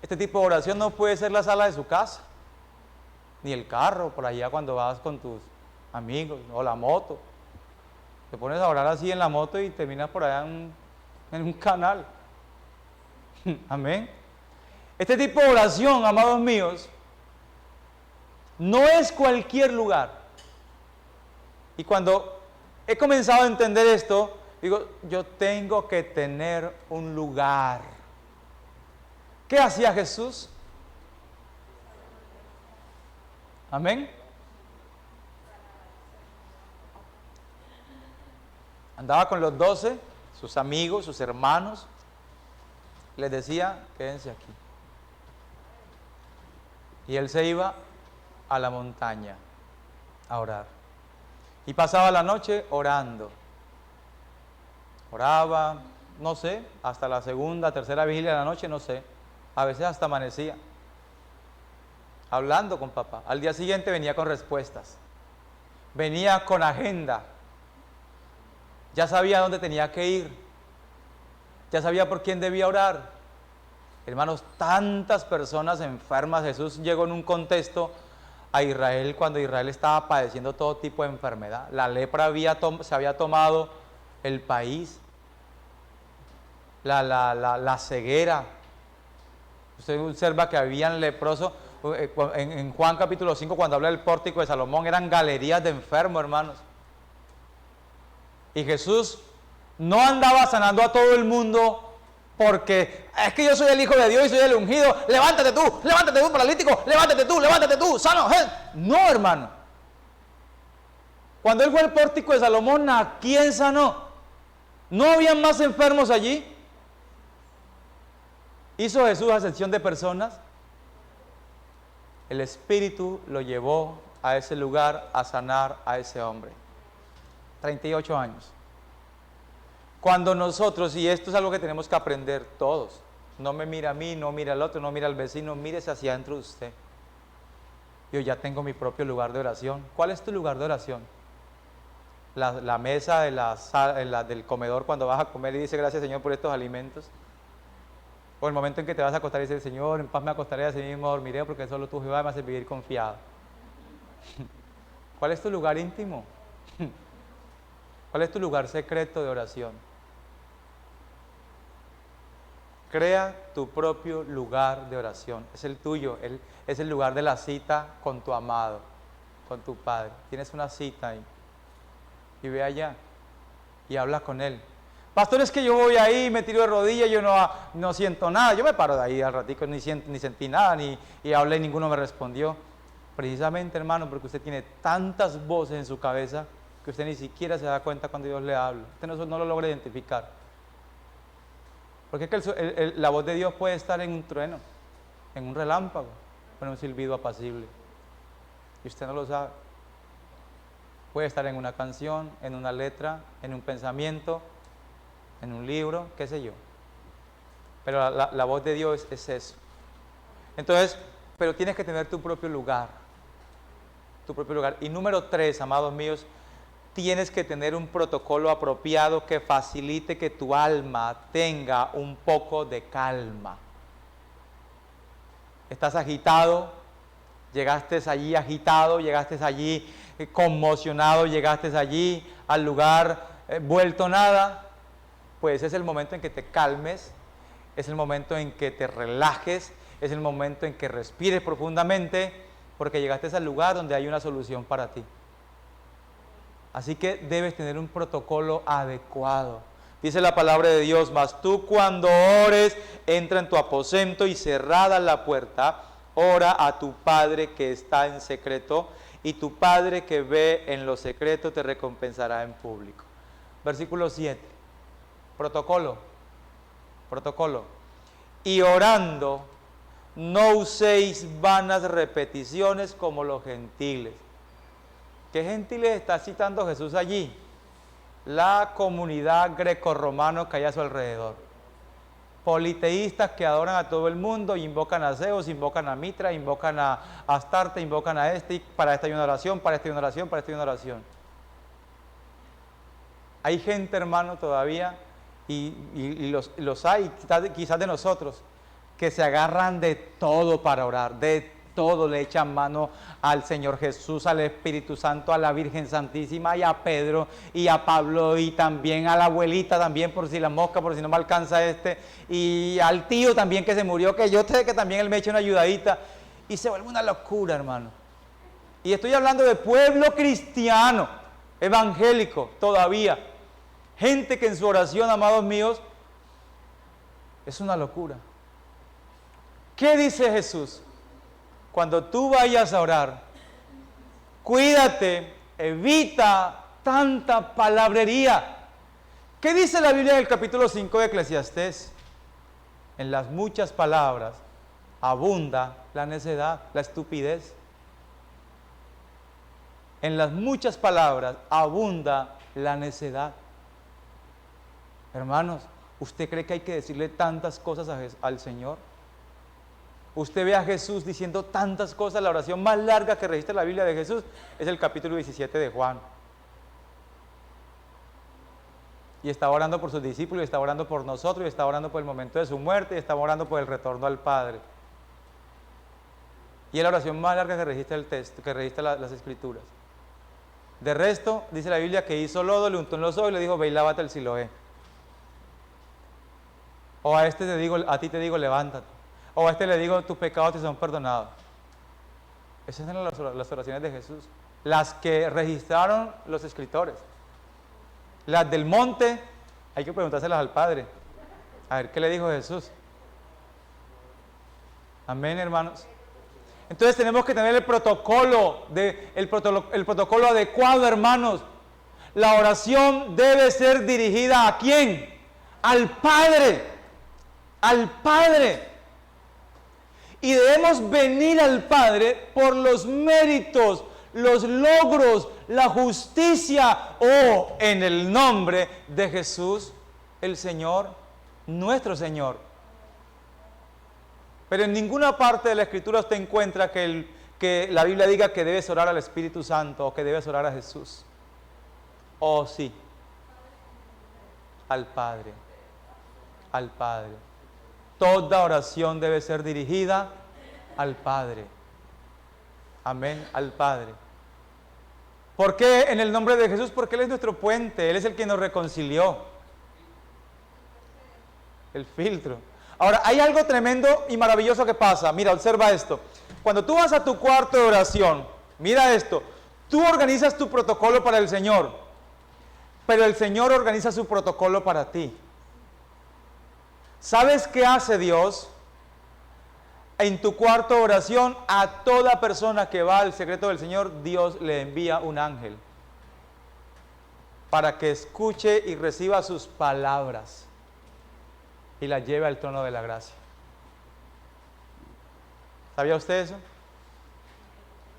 Speaker 1: Este tipo de oración no puede ser la sala de su casa, ni el carro, por allá cuando vas con tus amigos, o la moto. Te pones a orar así en la moto y terminas por allá en un canal. Amén. Este tipo de oración, amados míos, no es cualquier lugar. Y cuando he comenzado a entender esto, digo, yo tengo que tener un lugar. ¿Qué hacía Jesús? Amén. Andaba con los 12, sus amigos, sus hermanos. Les decía, quédense aquí. Y él se iba a la montaña a orar. Y pasaba la noche orando. Oraba, no sé, hasta la segunda, tercera vigilia de la noche, no sé. A veces hasta amanecía. Hablando con papá. Al día siguiente venía con respuestas. Venía con agenda. Ya sabía dónde tenía que ir. Ya sabía por quién debía orar. Hermanos, tantas personas enfermas. Jesús llegó en un contexto a Israel cuando Israel estaba padeciendo todo tipo de enfermedad. La lepra se había tomado el país. La ceguera. Usted observa que habían leprosos. En Juan capítulo 5, cuando habla del pórtico de Salomón, eran galerías de enfermos, hermanos. Y Jesús no andaba sanando a todo el mundo porque es que yo soy el Hijo de Dios y soy el ungido. Levántate tú, paralítico, levántate tú, sano. No, hermano. Cuando él fue al pórtico de Salomón, ¿a quién sanó? ¿No habían más enfermos allí? ¿Hizo Jesús acepción de personas? El Espíritu lo llevó a ese lugar a sanar a ese hombre. 38 años. Cuando nosotros, y esto es algo que tenemos que aprender todos, no me mira a mí, no mira al otro, no mira al vecino, mírese hacia adentro de usted. Yo ya tengo mi propio lugar de oración. ¿Cuál es tu lugar de oración? la mesa de del comedor cuando vas a comer y dice gracias Señor por estos alimentos. O el momento en que te vas a acostar y dices Señor, en paz me acostaré, así mismo dormiré porque solo tú Jehová me hace vivir confiado. ¿Cuál es tu lugar íntimo? ¿Cuál es tu lugar secreto de oración? Crea tu propio lugar de oración. Es el tuyo, es el lugar de la cita con tu amado, con tu Padre. Tienes una cita ahí. Y ve allá y habla con Él. Pastor, es que yo voy ahí, me tiro de rodillas, yo no siento nada. Yo me paro de ahí al ratico, ni sentí nada, y hablé y ninguno me respondió. Precisamente, hermano, porque usted tiene tantas voces en su cabeza que usted ni siquiera se da cuenta cuando Dios le habla. Usted no lo logra identificar. Porque es que la voz de Dios puede estar en un trueno, en un relámpago, o en un silbido apacible. Y usted no lo sabe. Puede estar en una canción, en una letra, en un pensamiento, en un libro, qué sé yo. Pero la voz de Dios es eso. Entonces, pero tienes que tener tu propio lugar. Tu propio lugar. Y número 3, amados míos, tienes que tener un protocolo apropiado que facilite que tu alma tenga un poco de calma. Estás agitado, llegaste allí agitado, llegaste allí conmocionado, llegaste allí al lugar vuelto nada, pues es el momento en que te calmes, es el momento en que te relajes, es el momento en que respires profundamente, porque llegaste al lugar donde hay una solución para ti. Así que debes tener un protocolo adecuado. Dice la palabra de Dios, mas tú cuando ores, entra en tu aposento y cerrada la puerta, ora a tu Padre que está en secreto, y tu Padre que ve en lo secreto te recompensará en público. Versículo 7. Protocolo. Y orando, no uséis vanas repeticiones como los gentiles. ¿Qué gentiles está citando Jesús allí? La comunidad grecorromana que hay a su alrededor. Politeístas que adoran a todo el mundo, invocan a Zeus, invocan a Mitra, invocan a Astarte, invocan a y para esta hay una oración, para esta hay una oración, para esta hay una oración. Hay gente, hermano, todavía, y los hay, quizás de nosotros, que se agarran de todo para orar, de todo, le echan mano al Señor Jesús, al Espíritu Santo, a la Virgen Santísima, y a Pedro, y a Pablo, y también a la abuelita, también por si la mosca, por si no me alcanza y al tío también que se murió, que yo sé que también él me echa una ayudadita, y se vuelve una locura, hermano. Y estoy hablando de pueblo cristiano, evangélico, todavía. Gente que en su oración, amados míos, es una locura. ¿Qué dice Jesús? Cuando tú vayas a orar, cuídate, evita tanta palabrería. ¿Qué dice la Biblia en el capítulo 5 de Eclesiastés? En las muchas palabras abunda la necedad, la estupidez. En las muchas palabras abunda la necedad. Hermanos, ¿usted cree que hay que decirle tantas cosas al Señor? Usted ve a Jesús diciendo tantas cosas. La oración más larga que registra la Biblia de Jesús es el capítulo 17 de Juan. Y estaba orando por sus discípulos, y estaba orando por nosotros, y estaba orando por el momento de su muerte, y estaba orando por el retorno al Padre. Y es la oración más larga que registra el texto, que registra las Escrituras. De resto, dice la Biblia que hizo lodo, le untó en los ojos y le dijo, ve y lávate el Siloé. O a ti te digo, levántate. O a le digo, tus pecados te son perdonados. Esas eran las oraciones de Jesús. Las que registraron los escritores. Las del monte, hay que preguntárselas al Padre. A ver, ¿qué le dijo Jesús? Amén, hermanos. Entonces tenemos que tener el protocolo adecuado, hermanos. La oración debe ser dirigida ¿a quién? Al Padre. Al Padre. Y debemos venir al Padre por los méritos, los logros, la justicia o en el nombre de Jesús, el Señor, nuestro Señor. Pero en ninguna parte de la Escritura usted encuentra que la Biblia diga que debes orar al Espíritu Santo o que debes orar a Jesús. Oh, sí. Al Padre. Al Padre. Toda oración debe ser dirigida al Padre. Amén, al Padre. ¿Por qué en el nombre de Jesús? Porque Él es nuestro puente, Él es el que nos reconcilió. El filtro. Ahora, hay algo tremendo y maravilloso que pasa. Mira, observa esto. Cuando tú vas a tu cuarto de oración, mira esto. Tú organizas tu protocolo para el Señor, pero el Señor organiza su protocolo para ti. ¿Sabes qué hace Dios? En tu cuarto de oración, a toda persona que va al secreto del Señor, Dios le envía un ángel para que escuche y reciba sus palabras y las lleve al trono de la gracia. ¿Sabía usted eso?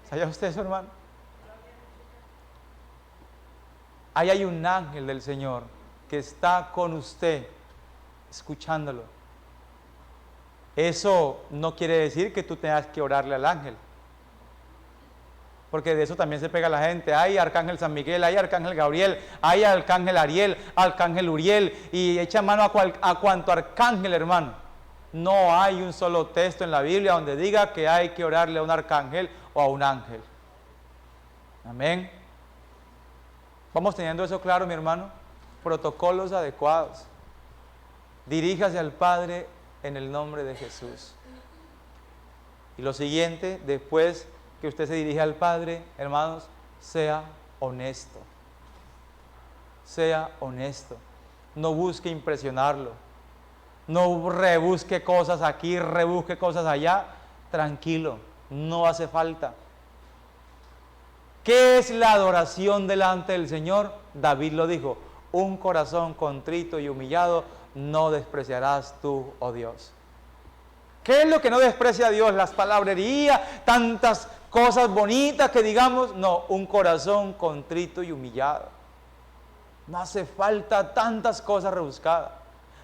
Speaker 1: ¿Sabía usted eso, hermano? Ahí hay un ángel del Señor que está con usted, escuchándolo. Eso no quiere decir que tú tengas que orarle al ángel, porque de eso también se pega la gente. Hay Arcángel San Miguel, hay Arcángel Gabriel, hay Arcángel Ariel, Arcángel Uriel, y echa mano a cuanto arcángel, hermano. No hay un solo texto en la Biblia donde diga que hay que orarle a un arcángel o a un ángel. Amén. ¿Vamos teniendo eso claro, mi hermano? Protocolos adecuados. Diríjase al Padre en el nombre de Jesús. Y lo siguiente, después que usted se dirige al Padre, hermanos, sea honesto. Sea honesto. No busque impresionarlo. No rebusque cosas aquí, rebusque cosas allá. Tranquilo, no hace falta. ¿Qué es la adoración delante del Señor? David lo dijo: un corazón contrito y humillado no despreciarás tú, oh Dios. ¿Qué es lo que no desprecia a Dios? Las palabrerías, tantas cosas bonitas que digamos. No, un corazón contrito y humillado. No hace falta tantas cosas rebuscadas.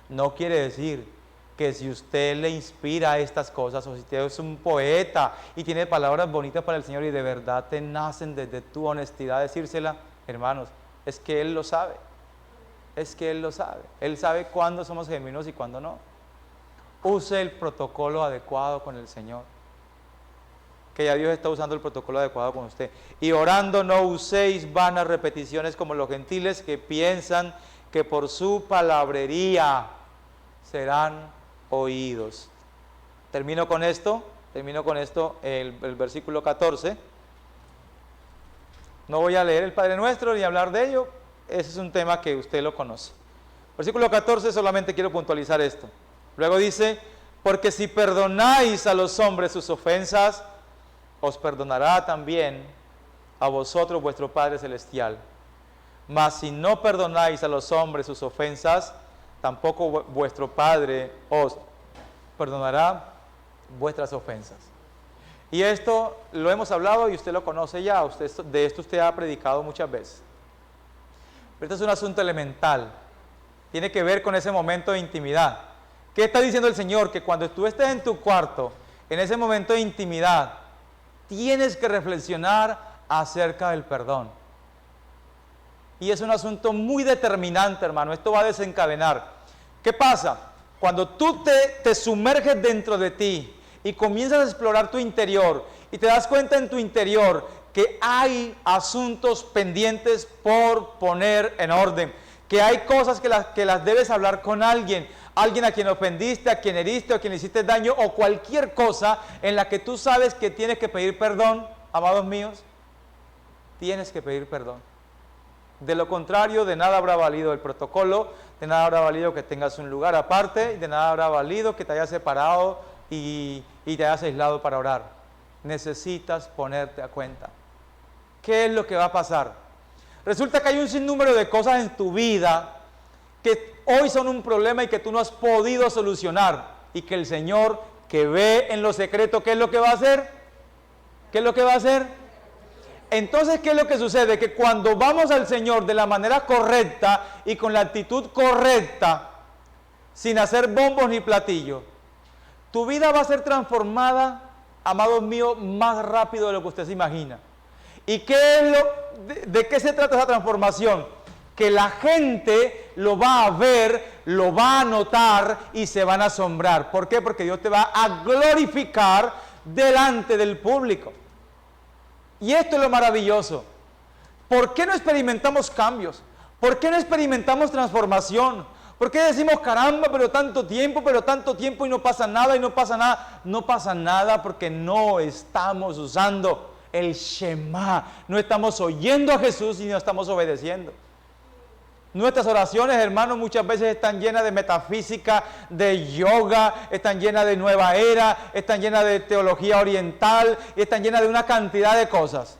Speaker 1: No quiere decir que si usted le inspira estas cosas, o si usted es un poeta y tiene palabras bonitas para el Señor y de verdad te nacen desde tu honestidad decírsela, hermanos, es que Él lo sabe. Es que Él lo sabe. Él sabe cuándo somos genuinos y cuándo no. Use el protocolo adecuado con el Señor. Que ya Dios está usando el protocolo adecuado con usted. Y orando no uséis vanas repeticiones como los gentiles que piensan que por su palabrería serán oídos. Termino con esto el versículo 14. No voy a leer el Padre Nuestro ni hablar de ello. Ese es un tema que usted lo conoce. Versículo 14, solamente quiero puntualizar esto. Luego dice: porque si perdonáis a los hombres sus ofensas, os perdonará también a vosotros vuestro Padre Celestial. Mas si no perdonáis a los hombres sus ofensas, tampoco vuestro Padre os perdonará vuestras ofensas. Y esto lo hemos hablado y usted lo conoce ya. De esto usted ha predicado muchas veces. Pero este es un asunto elemental. Tiene que ver con ese momento de intimidad. ¿Qué está diciendo el Señor? Que cuando tú estés en tu cuarto, en ese momento de intimidad, tienes que reflexionar acerca del perdón. Y es un asunto muy determinante, hermano. Esto va a desencadenar. ¿Qué pasa? Cuando tú te sumerges dentro de ti y comienzas a explorar tu interior y te das cuenta en tu interior que hay asuntos pendientes por poner en orden, que hay cosas que las debes hablar con alguien a quien ofendiste, a quien heriste, a quien le hiciste daño, o cualquier cosa en la que tú sabes que tienes que pedir perdón, amados míos, tienes que pedir perdón. De lo contrario, de nada habrá valido el protocolo, de nada habrá valido que tengas un lugar aparte, y de nada habrá valido que te hayas separado y te hayas aislado para orar. Necesitas ponerte a cuenta. ¿Qué es lo que va a pasar? Resulta que hay un sinnúmero de cosas en tu vida que hoy son un problema y que tú no has podido solucionar, y que el Señor, que ve en lo secreto, ¿qué es lo que va a hacer? ¿Qué es lo que va a hacer? Entonces, ¿qué es lo que sucede? Que cuando vamos al Señor de la manera correcta y con la actitud correcta, sin hacer bombos ni platillos, tu vida va a ser transformada, amados míos, más rápido de lo que usted se imagina. ¿Y qué es de qué se trata esa transformación? que la gente lo va a ver, lo va a notar y se van a asombrar. ¿Por qué? Porque Dios te va a glorificar delante del público. Y esto es lo maravilloso. ¿Por qué no experimentamos cambios? ¿Por qué no experimentamos transformación? ¿Por qué decimos, caramba, pero tanto tiempo y no pasa nada y no pasa nada? No pasa nada porque no estamos usando el Shema. No estamos oyendo a Jesús y no estamos obedeciendo. Nuestras oraciones, hermanos, muchas veces están llenas de metafísica, de yoga, están llenas de nueva era, están llenas de teología oriental, están llenas de una cantidad de cosas.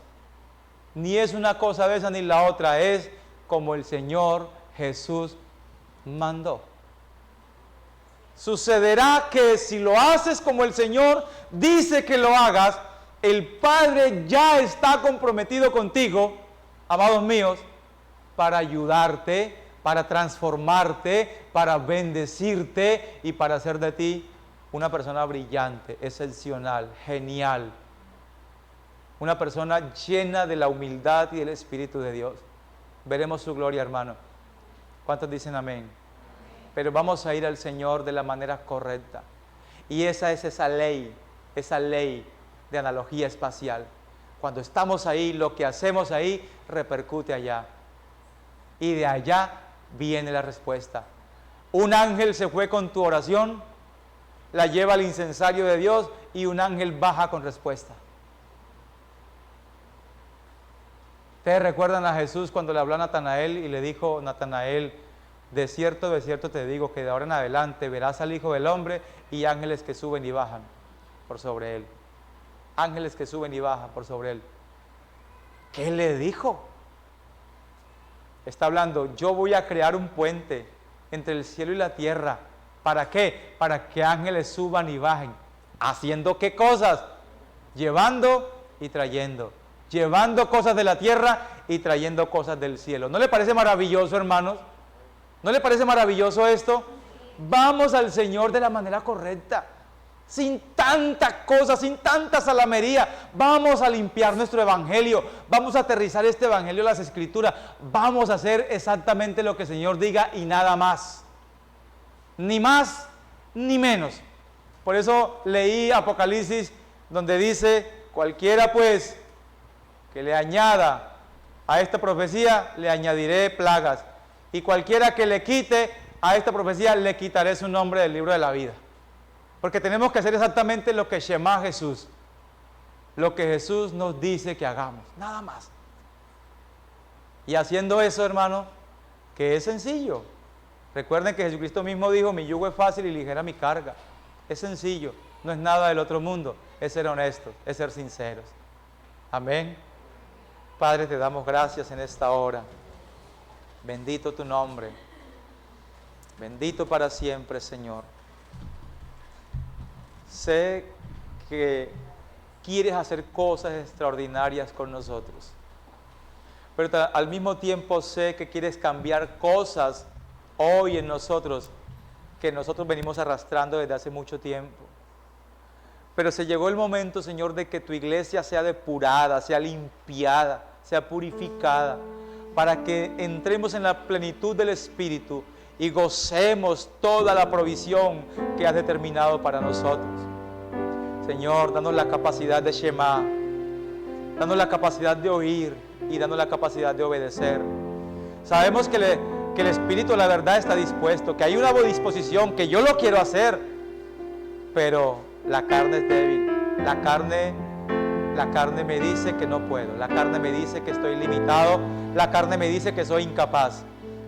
Speaker 1: Ni es una cosa de esa ni la otra, es como el Señor Jesús mandó. Sucederá que si lo haces como el Señor dice que lo hagas, el Padre ya está comprometido contigo, amados míos, para ayudarte, para transformarte, para bendecirte y para hacer de ti una persona brillante, excepcional, genial. Una persona llena de la humildad y del Espíritu de Dios. Veremos su gloria, hermano. ¿Cuántos dicen amén? Pero vamos a ir al Señor de la manera correcta. Y esa es esa ley de analogía espacial. Cuando estamos ahí, lo que hacemos ahí repercute allá. Y de allá viene la respuesta. Un ángel se fue con tu oración, la lleva al incensario de Dios y un ángel baja con respuesta. ¿Ustedes recuerdan a Jesús cuando le habló a Natanael y le dijo, Natanael, de cierto te digo que de ahora en adelante verás al Hijo del Hombre y ángeles que suben y bajan por sobre él? Ángeles que suben y bajan por sobre él. ¿Qué le dijo? Está hablando, yo voy a crear un puente entre el cielo y la tierra. ¿Para qué? Para que ángeles suban y bajen. ¿Haciendo qué cosas? Llevando y trayendo. Llevando cosas de la tierra y trayendo cosas del cielo. ¿No le parece maravilloso, hermanos? ¿No le parece maravilloso esto? Vamos al Señor de la manera correcta. Sin tanta cosa, sin tanta salamería. Vamos a limpiar nuestro evangelio. Vamos a aterrizar este evangelio en las escrituras. Vamos a hacer exactamente lo que el Señor diga y nada más. Ni más ni menos. Por eso leí Apocalipsis donde dice, cualquiera pues que le añada a esta profecía, le añadiré plagas. Y cualquiera que le quite a esta profecía, le quitaré su nombre del libro de la vida. Porque tenemos que hacer exactamente lo que Shema Jesús, lo que Jesús nos dice que hagamos, nada más. Y haciendo eso, hermano, que es sencillo. Recuerden que Jesucristo mismo dijo, mi yugo es fácil y ligera mi carga. Es sencillo, no es nada del otro mundo, es ser honestos, es ser sinceros. Amén. Padre, te damos gracias en esta hora. Bendito tu nombre. Bendito para siempre, Señor. Sé que quieres hacer cosas extraordinarias con nosotros, pero al mismo tiempo sé que quieres cambiar cosas hoy en nosotros que nosotros venimos arrastrando desde hace mucho tiempo. Pero se llegó el momento, Señor, de que tu iglesia sea depurada, sea limpiada, sea purificada, para que entremos en la plenitud del Espíritu y gocemos toda la provisión que has determinado para nosotros. Señor, danos la capacidad de Shema, danos la capacidad de oír y danos la capacidad de obedecer. Sabemos que el Espíritu de la verdad está dispuesto, que hay una disposición, que yo lo quiero hacer, pero la carne es débil. La carne me dice que no puedo, la carne me dice que estoy limitado, la carne me dice que soy incapaz,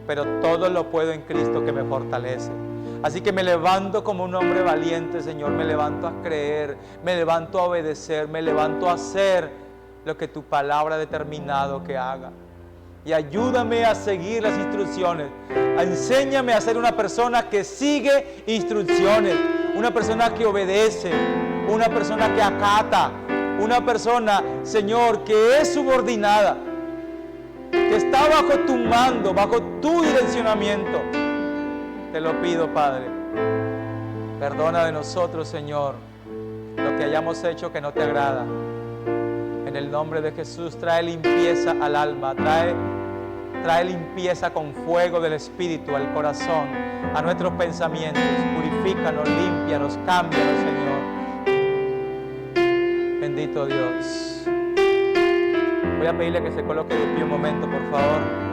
Speaker 1: pero todo lo puedo en Cristo que me fortalece. Así que me levanto como un hombre valiente, Señor, me levanto a creer, me levanto a obedecer, me levanto a hacer lo que tu palabra ha determinado que haga. Y ayúdame a seguir las instrucciones, enséñame a ser una persona que sigue instrucciones, una persona que obedece, una persona que acata, una persona, Señor, que es subordinada, que está bajo tu mando, bajo tu direccionamiento. Te lo pido, Padre. Perdona de nosotros, Señor, lo que hayamos hecho que no te agrada. En el nombre de Jesús, trae limpieza al alma, trae trae limpieza con fuego del Espíritu al corazón, a nuestros pensamientos. Purifícanos, límpianos, cámbianos, Señor. Bendito Dios. Voy a pedirle que se coloque de pie un momento, por favor.